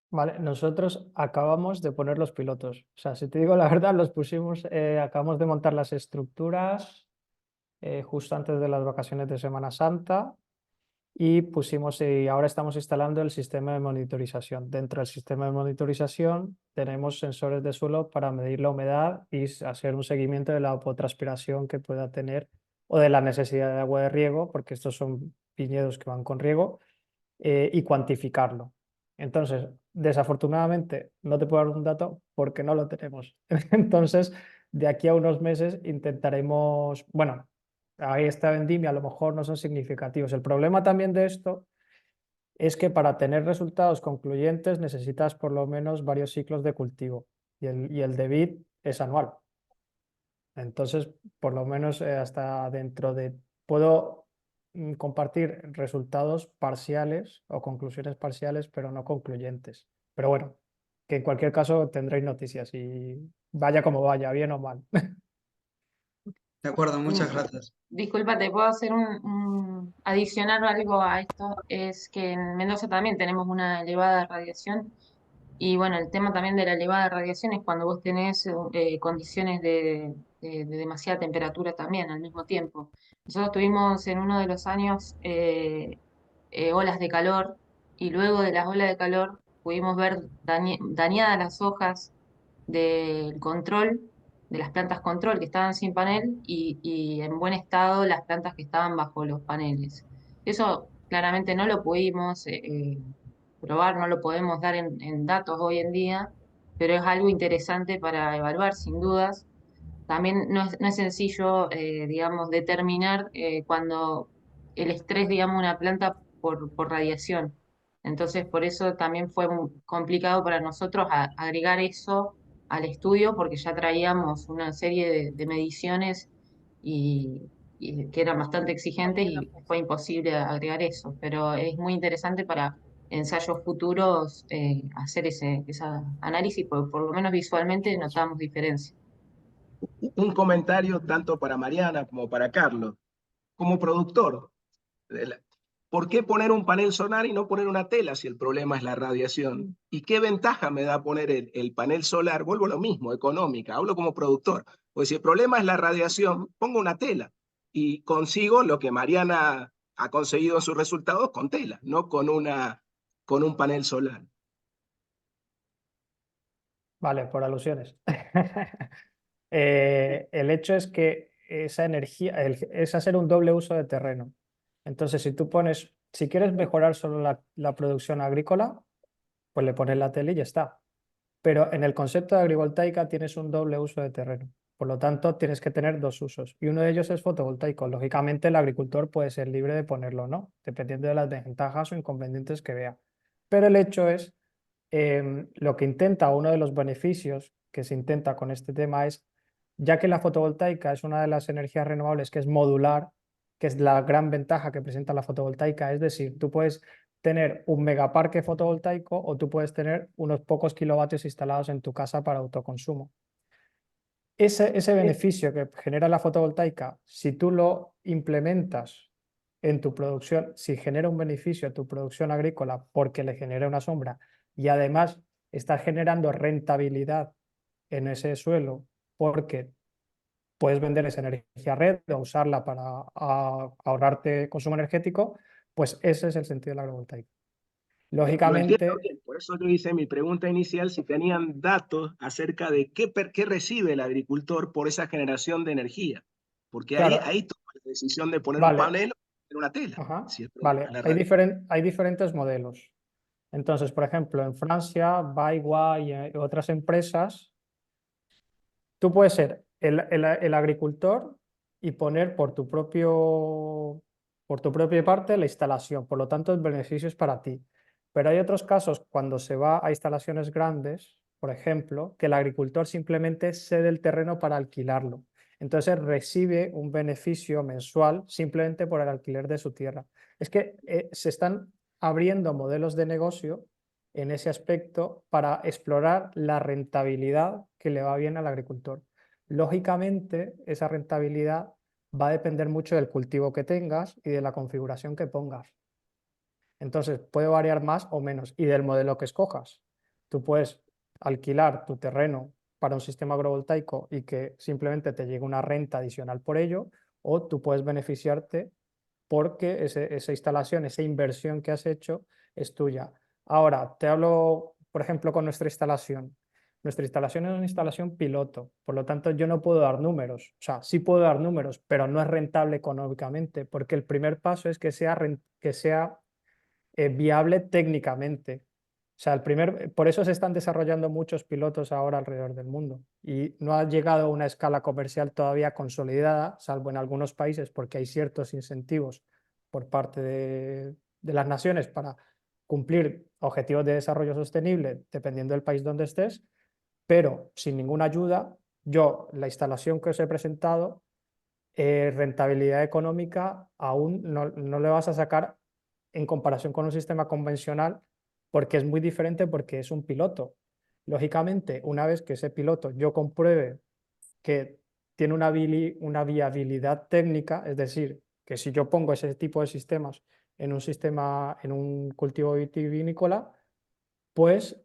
Vale, nosotros acabamos de poner los pilotos. O sea, si te digo la verdad, los pusimos, acabamos de montar las estructuras justo antes de las vacaciones de Semana Santa y pusimos, y ahora estamos instalando el sistema de monitorización. Dentro del sistema de monitorización tenemos sensores de suelo para medir la humedad y hacer un seguimiento de la evapotranspiración que pueda tener o de la necesidad de agua de riego, porque estos son viñedos que van con riego, y cuantificarlo. Entonces, desafortunadamente, no te puedo dar un dato porque no lo tenemos. Entonces, de aquí a unos meses intentaremos, bueno, ahí está vendimia, a lo mejor no son significativos. El problema también de esto es que para tener resultados concluyentes necesitas por lo menos varios ciclos de cultivo y el de vid es anual. Entonces, por lo menos hasta dentro de... Puedo compartir resultados parciales o conclusiones parciales, pero no concluyentes. Pero bueno, que en cualquier caso tendréis noticias y vaya como vaya, bien o mal. De acuerdo, muchas gracias. Disculpa, te puedo hacer adicionar algo a esto, es que en Mendoza también tenemos una elevada radiación y bueno, el tema también de la elevada radiación es cuando vos tenés condiciones de demasiada temperatura también al mismo tiempo. Nosotros tuvimos en uno de los años olas de calor y luego de las olas de calor pudimos ver dañadas las hojas del control, de las plantas control que estaban sin panel y en buen estado las plantas que estaban bajo los paneles. Eso claramente no lo pudimos probar, no lo podemos dar en datos hoy en día, pero es algo interesante para evaluar sin dudas. También no es sencillo, digamos, determinar cuando el estrés, digamos, una planta por radiación. Entonces, por eso también fue muy complicado para nosotros agregar eso al estudio, porque ya traíamos una serie de mediciones y que eran bastante exigentes y fue imposible agregar eso. Pero es muy interesante para ensayos futuros hacer ese análisis, porque por lo menos visualmente notamos diferencia. Un comentario tanto para Mariana como para Carlos. Como productor, ¿por qué poner un panel solar y no poner una tela si el problema es la radiación? ¿Y qué ventaja me da poner el panel solar? Vuelvo a lo mismo, económica, hablo como productor. Pues si el problema es la radiación, pongo una tela y consigo lo que Mariana ha conseguido en sus resultados con tela, no con un panel solar. Vale, por alusiones. El hecho es que esa energía es hacer un doble uso de terreno. Entonces, si quieres mejorar solo la producción agrícola, pues le pones la tele y ya está. Pero en el concepto de agrivoltaica tienes un doble uso de terreno. Por lo tanto, tienes que tener dos usos. Y uno de ellos es fotovoltaico. Lógicamente, el agricultor puede ser libre de ponerlo o no, dependiendo de las desventajas o inconvenientes que vea. Pero el hecho es, lo que intenta, uno de los beneficios que se intenta con este tema es, ya que la fotovoltaica es una de las energías renovables que es modular, que es la gran ventaja que presenta la fotovoltaica, es decir, tú puedes tener un megaparque fotovoltaico o tú puedes tener unos pocos kilovatios instalados en tu casa para autoconsumo. Ese beneficio que genera la fotovoltaica, si tú lo implementas en tu producción, si genera un beneficio a tu producción agrícola porque le genera una sombra y además estás generando rentabilidad en ese suelo porque puedes vender esa energía a red o usarla para ahorrarte consumo energético, pues ese es el sentido de la agrovoltaica. Lo entiendo Lógicamente, bien, por eso yo hice mi pregunta inicial si tenían datos acerca de qué recibe el agricultor por esa generación de energía, porque claro, ahí toma la decisión de poner un vale, panel o poner una tela, ajá, si el problema es vale, la hay, radio. hay diferentes modelos. Entonces, por ejemplo, en Francia, Baiwa y otras empresas, tú puedes ser el agricultor y poner por tu propia parte la instalación, por lo tanto el beneficio es para ti. Pero hay otros casos cuando se va a instalaciones grandes, por ejemplo, que el agricultor simplemente cede el terreno para alquilarlo. Entonces recibe un beneficio mensual simplemente por el alquiler de su tierra. Es que se están abriendo modelos de negocio en ese aspecto para explorar la rentabilidad que le va bien al agricultor. Lógicamente, esa rentabilidad va a depender mucho del cultivo que tengas y de la configuración que pongas. Entonces, puede variar más o menos y del modelo que escojas. Tú puedes alquilar tu terreno para un sistema agrovoltaico y que simplemente te llegue una renta adicional por ello, o tú puedes beneficiarte porque esa instalación, esa inversión que has hecho es tuya. Ahora, te hablo, por ejemplo, con nuestra instalación. Nuestra instalación es una instalación piloto, por lo tanto yo no puedo dar números, o sea, sí puedo dar números, pero no es rentable económicamente, porque el primer paso es que sea viable técnicamente. O sea, por eso se están desarrollando muchos pilotos ahora alrededor del mundo y no ha llegado a una escala comercial todavía consolidada, salvo en algunos países porque hay ciertos incentivos por parte de las naciones para cumplir objetivos de desarrollo sostenible dependiendo del país donde estés, pero sin ninguna ayuda, la instalación que os he presentado, rentabilidad económica aún no le vas a sacar en comparación con un sistema convencional porque es muy diferente porque es un piloto. Lógicamente, una vez que ese piloto yo compruebe que tiene una viabilidad técnica, es decir, que si yo pongo ese tipo de sistemas en un cultivo vitivinícola, pues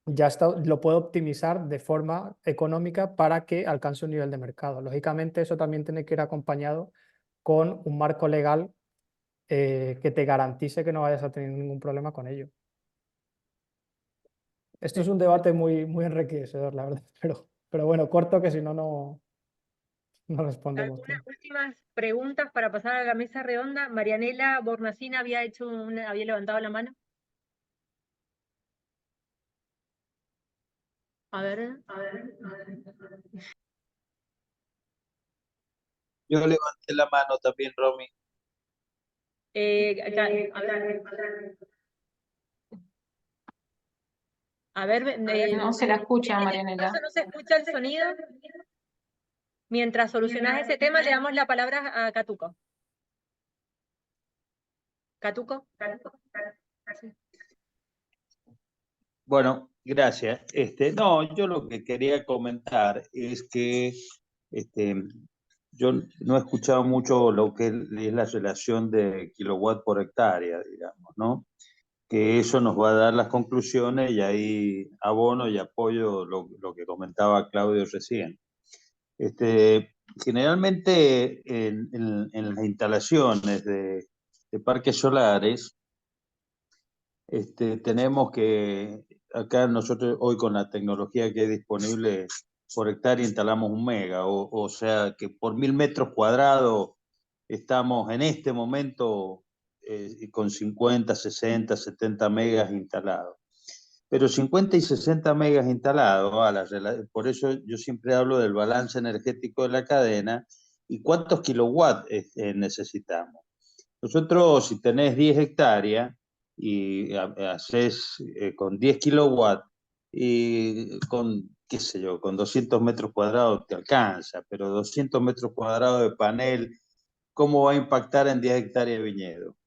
ya lo puedo optimizar de forma económica para que alcance un nivel de mercado. Lógicamente, eso también tiene que ir acompañado con un marco legal que te garantice que no vayas a tener ningún problema con ello. Esto es un debate muy enriquecedor, la verdad, pero bueno, corto que si no, no respondemos Algunas tiempo. últimas preguntas para pasar a la mesa redonda. Marianela Bornacina había levantado la mano. A ver. Yo levanté la mano también, Romy. A ver, No se la escucha, Marianela. no se escucha el sonido. Mientras solucionas ese tema, le damos la palabra a Catuco. ¿Catuco? Sí. Bueno, gracias. No, yo lo que quería comentar es que yo no he escuchado mucho lo que es la relación de kilowatt por hectárea, digamos, ¿no? Que eso nos va a dar las conclusiones y ahí abono y apoyo lo que comentaba Claudio recién. Generalmente en las instalaciones de parques solares, tenemos que, acá nosotros hoy con la tecnología que es disponible por hectárea instalamos 1 mega, o sea que por 1000 metros cuadrados estamos en este momento con 50, 60, 70 megas instalados. Pero 50 y 60 megas instalados, por eso yo siempre hablo del balance energético de la cadena y cuántos kilowatts necesitamos. Nosotros, si tenés 10 hectáreas y haces con 10 kilowatts y con, qué sé yo, con 200 metros cuadrados te alcanza, pero 200 metros cuadrados de panel, ¿cómo va a impactar en 10 hectáreas de viñedo?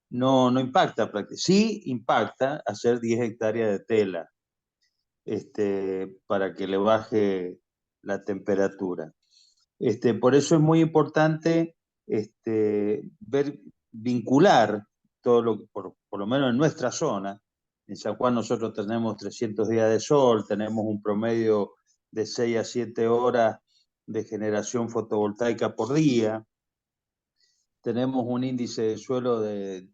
No impacta, sí impacta hacer 10 hectáreas de tela para que le baje la temperatura. Por eso es muy importante vincular todo por lo menos en nuestra zona. En San Juan nosotros tenemos 300 días de sol, tenemos un promedio de 6 a 7 horas de generación fotovoltaica por día, tenemos un índice de suelo de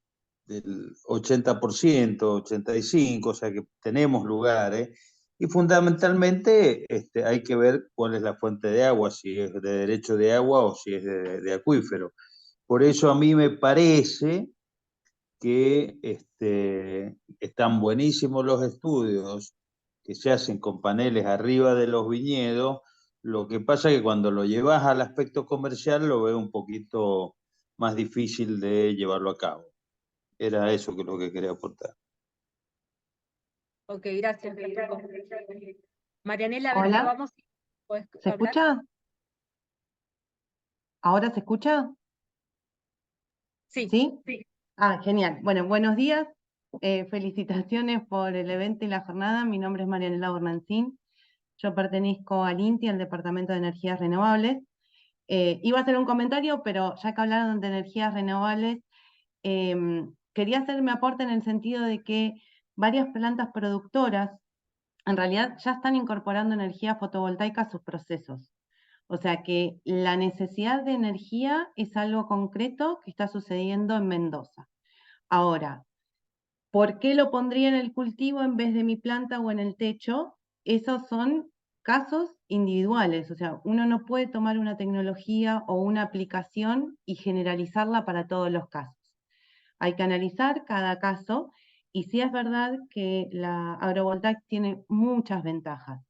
del 80%, 85%, o sea que tenemos lugares. Y fundamentalmente hay que ver cuál es la fuente de agua, si es de derecho de agua o si es de acuífero. Por eso a mí me parece que están buenísimos los estudios que se hacen con paneles arriba de los viñedos. Lo que pasa es que cuando lo llevas al aspecto comercial lo veo un poquito más difícil de llevarlo a cabo. Era eso que lo que quería aportar. Ok, gracias. Marianela, a ver, Hola. probamos si puedes ¿Se hablar. escucha? ¿Ahora se escucha? Sí. ¿Sí? Ah, genial. Bueno, buenos días. Felicitaciones por el evento y la jornada. Mi nombre es Marianela Bornancín. Yo pertenezco al INTI, al Departamento de Energías Renovables. Iba a hacer un comentario, pero ya que hablaron de energías renovables, quería hacer mi aporte en el sentido de que varias plantas productoras en realidad ya están incorporando energía fotovoltaica a sus procesos. O sea que la necesidad de energía es algo concreto que está sucediendo en Mendoza. Ahora, ¿por qué lo pondría en el cultivo en vez de mi planta o en el techo? Esos son casos individuales, o sea, uno no puede tomar una tecnología o una aplicación y generalizarla para todos los casos. Hay que analizar cada caso y sí es verdad que la agrovoltaica tiene muchas ventajas.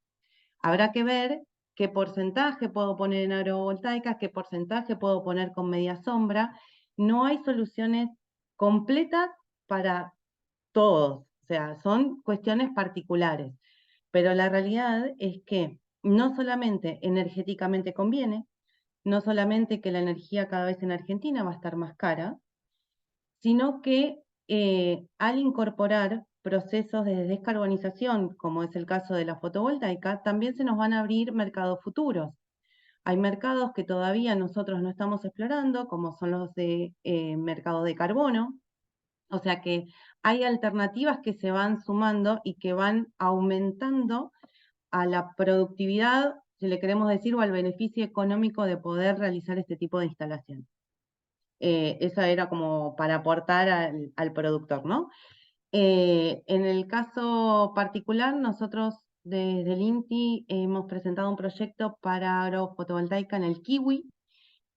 Habrá que ver qué porcentaje puedo poner en agrovoltaica, qué porcentaje puedo poner con media sombra. No hay soluciones completas para todos, o sea, son cuestiones particulares. Pero la realidad es que no solamente energéticamente conviene, no solamente que la energía cada vez en Argentina va a estar más cara, sino que al incorporar procesos de descarbonización, como es el caso de la fotovoltaica, también se nos van a abrir mercados futuros. Hay mercados que todavía nosotros no estamos explorando, como son los de mercado de carbono, o sea que hay alternativas que se van sumando y que van aumentando a la productividad, si le queremos decir, o al beneficio económico de poder realizar este tipo de instalación. Eso era como para aportar al productor, ¿no? En el caso particular, nosotros desde el INTI hemos presentado un proyecto para agrofotovoltaica en el Kiwi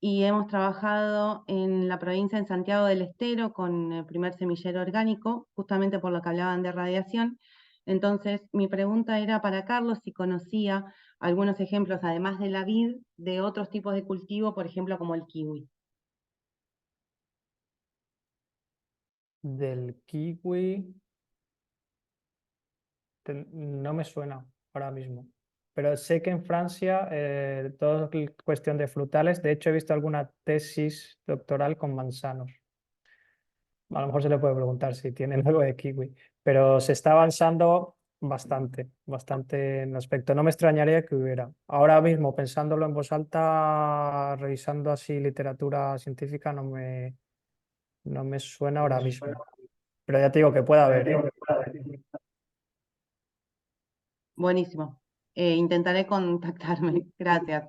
y hemos trabajado en la provincia de Santiago del Estero con el primer semillero orgánico, justamente por lo que hablaban de radiación. Entonces, mi pregunta era para Carlos si conocía algunos ejemplos, además de la vid, de otros tipos de cultivo, por ejemplo, como el kiwi. Del kiwi no me suena ahora mismo, pero sé que en Francia todo es cuestión de frutales. De hecho, he visto alguna tesis doctoral con manzanos. A lo mejor se le puede preguntar si tienen algo de kiwi, pero se está avanzando bastante en el aspecto. No me extrañaría que hubiera. Ahora mismo, pensándolo en voz alta, revisando así literatura científica, no me suena ahora mismo. Pero ya te digo que puede haber, ¿eh? Buenísimo. Intentaré contactarme. Gracias.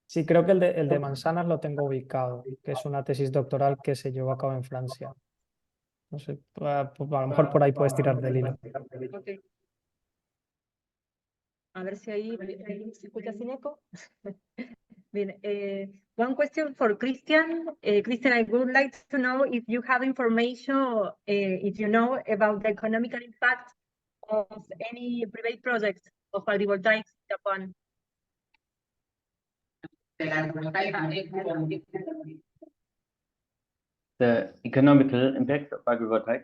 Sí, creo que el de manzanas lo tengo ubicado, que es una tesis doctoral que se llevó a cabo en Francia. No sé, a lo mejor por ahí puedes tirar del hilo. Ok. A ver si ahí se escucha sin eco. Bien, one question for Christian. Christian, I would like to know if you have information, if you know about the economical impact of any private project of agrivoltaics in Japan. The economical impact of agrivoltaic.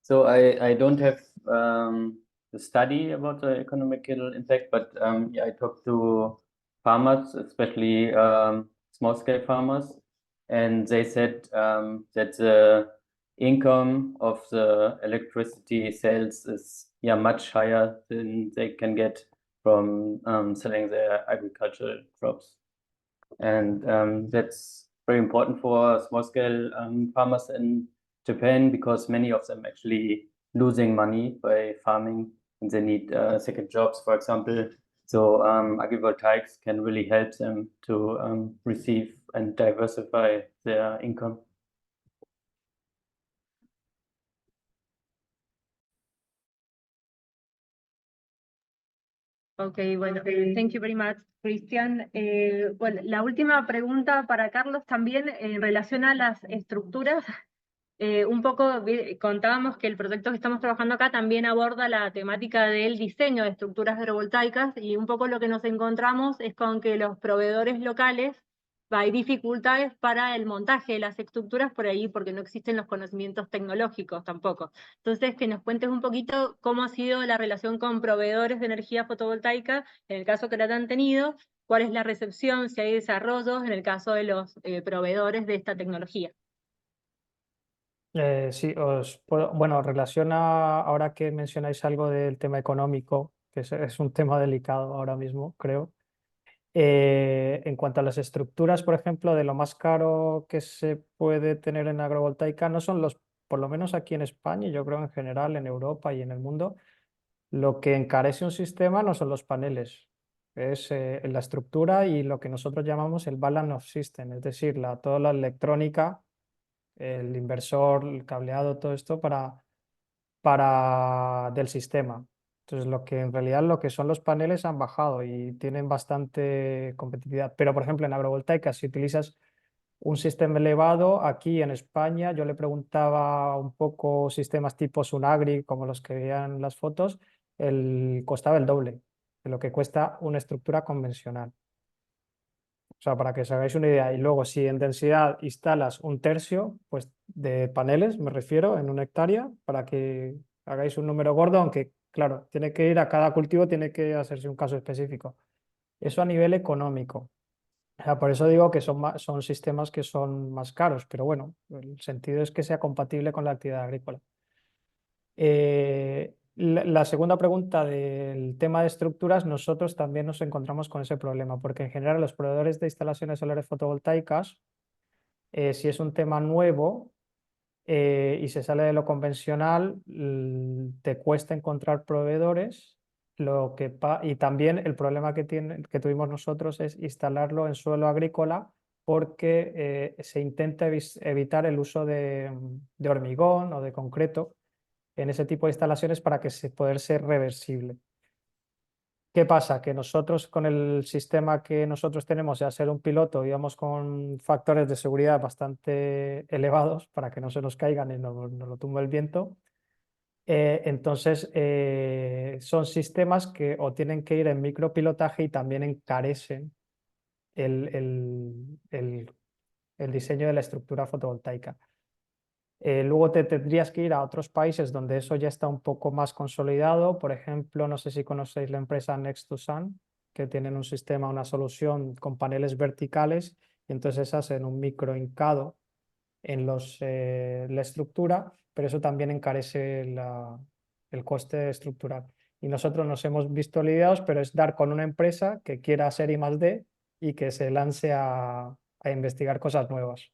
So I don't have the study about the economical impact, but yeah, I talked to farmers, especially small-scale farmers, and they said that the income of the electricity sales is much higher than they can get from selling their agricultural crops, and that's very important for small-scale farmers in Japan, because many of them actually losing money by farming and they need second jobs. For example, So agrivoltaics can really help them to receive and diversify their income. Ok, bueno, thank you very much, Cristian. Bueno, la última pregunta para Carlos también en relación a las estructuras. Un poco contábamos que el proyecto que estamos trabajando acá también aborda la temática del diseño de estructuras agrovoltaicas y un poco lo que nos encontramos es con que los proveedores locales hay dificultades para el montaje de las estructuras por ahí porque no existen los conocimientos tecnológicos tampoco. Entonces, que nos cuentes un poquito cómo ha sido la relación con proveedores de energía fotovoltaica, en el caso que la han tenido, cuál es la recepción, si hay desarrollos en el caso de los proveedores de esta tecnología. Sí, bueno, relaciona, ahora que mencionáis algo del tema económico, que es un tema delicado ahora mismo, creo. En cuanto a las estructuras, por ejemplo, de lo más caro que se puede tener en agrovoltaica, no son por lo menos aquí en España, y yo creo en general en Europa y en el mundo, lo que encarece un sistema no son los paneles, es la estructura y lo que nosotros llamamos el balance of system, es decir, toda la electrónica, el inversor, el cableado, todo esto del sistema. Entonces, en realidad lo que son los paneles han bajado y tienen bastante competitividad. Pero, por ejemplo, en agrovoltaica, si utilizas un sistema elevado, aquí en España, yo le preguntaba un poco sistemas tipo Sunagri, como los que veían las fotos, costaba el doble de lo que cuesta una estructura convencional. O sea, para que os hagáis una idea. Y luego, si en densidad instalas un tercio, pues de paneles, me refiero, en una hectárea, para que hagáis un número gordo, aunque, claro, tiene que ir a cada cultivo, tiene que hacerse un caso específico. Eso a nivel económico. O sea, por eso digo que son sistemas que son más caros, pero bueno, el sentido es que sea compatible con la actividad agrícola. La segunda pregunta del tema de estructuras, nosotros también nos encontramos con ese problema, porque en general los proveedores de instalaciones solares fotovoltaicas, si es un tema nuevo y se sale de lo convencional, te cuesta encontrar proveedores. Y también el problema que tuvimos nosotros es instalarlo en suelo agrícola porque se intenta evitar el uso de hormigón o de concreto en ese tipo de instalaciones para que poder ser reversible. ¿Qué pasa? Que nosotros con el sistema que nosotros tenemos, de ser un piloto, íbamos con factores de seguridad bastante elevados para que no se nos caigan y no lo tumbe el viento. Entonces, son sistemas que o tienen que ir en micropilotaje y también encarecen el diseño de la estructura fotovoltaica. Luego te tendrías que ir a otros países donde eso ya está un poco más consolidado. Por ejemplo, no sé si conocéis la empresa Next2Sun, que tienen un sistema, una solución con paneles verticales y entonces hacen un micro hincado en la estructura, pero eso también encarece el coste estructural. Y nosotros nos hemos visto lidiados, pero es dar con una empresa que quiera hacer I+D y que se lance a investigar cosas nuevas.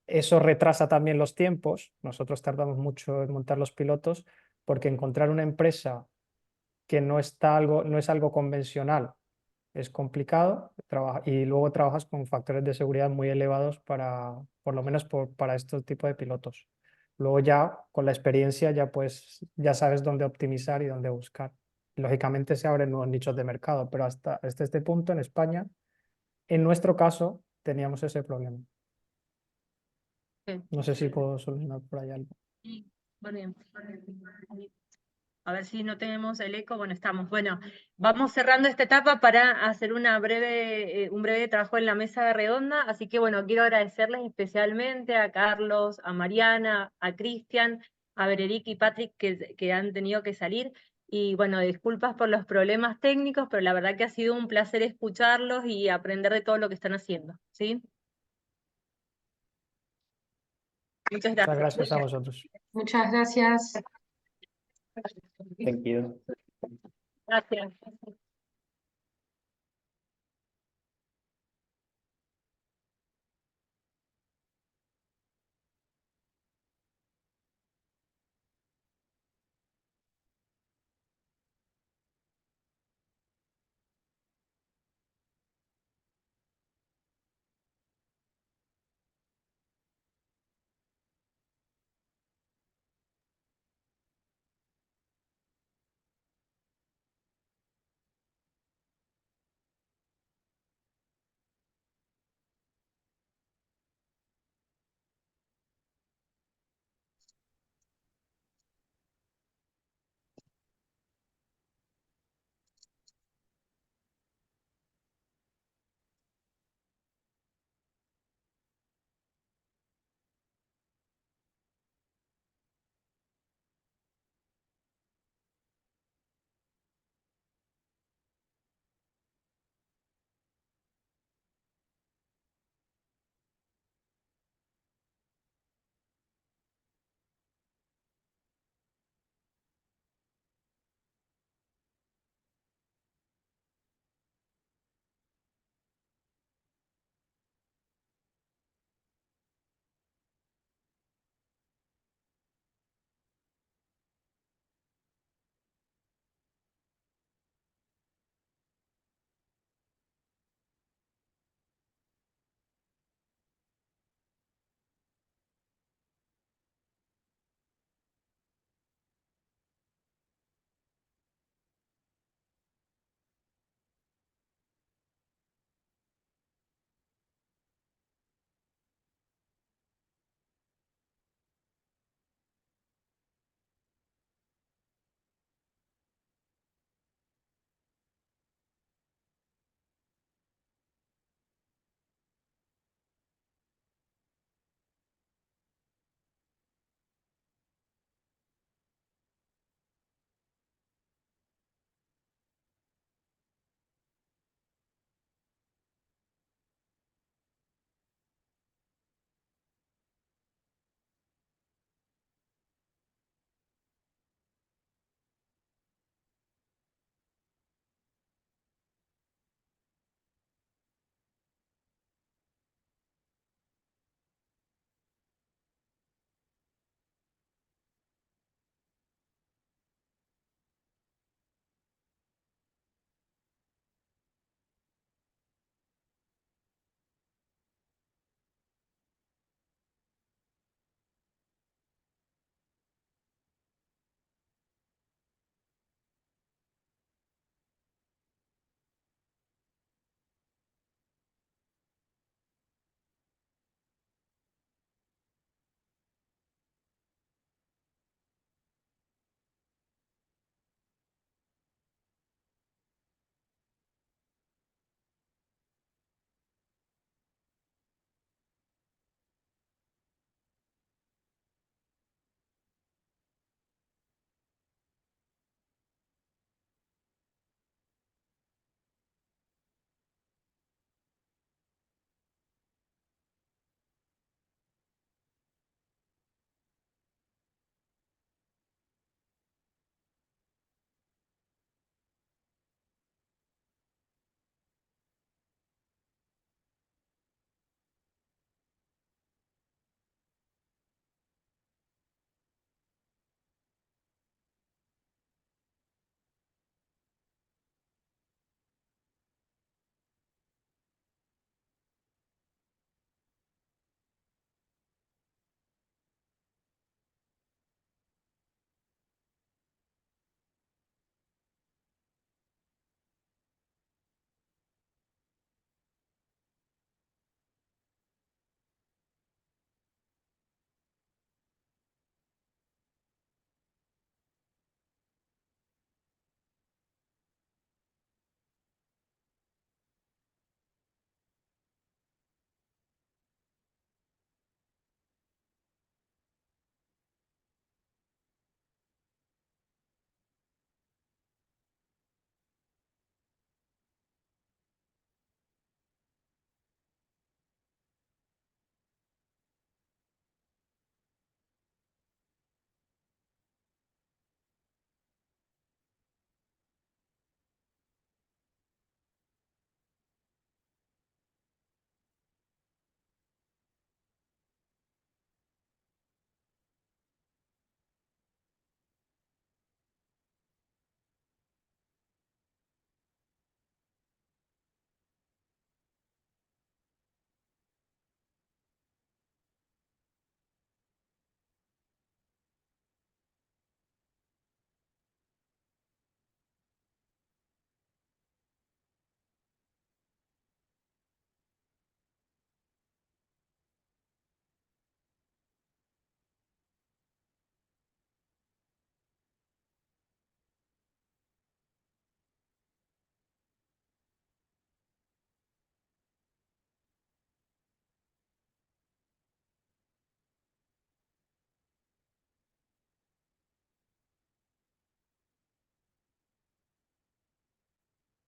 Eso retrasa también los tiempos. Nosotros tardamos mucho en montar los pilotos porque encontrar una empresa que no es algo convencional es complicado y luego trabajas con factores de seguridad muy elevados por lo menos para este tipo de pilotos. Luego ya con la experiencia ya sabes dónde optimizar y dónde buscar. Lógicamente se abren nuevos nichos de mercado, pero hasta este punto en España, en nuestro caso, teníamos ese problema. No sé si puedo solucionar por ahí algo. Muy bien. A ver si no tenemos el eco. Bueno, estamos. Bueno, vamos cerrando esta etapa para hacer un breve trabajo en la mesa redonda. Así que, bueno, quiero agradecerles especialmente a Carlos, a Mariana, a Cristian, a Bereric y Patrick que han tenido que salir. Y bueno, disculpas por los problemas técnicos, pero la verdad que ha sido un placer escucharlos y aprender de todo lo que están haciendo. ¿Sí? Muchas gracias. Muchas gracias a vosotros. Muchas gracias. Thank you. Gracias.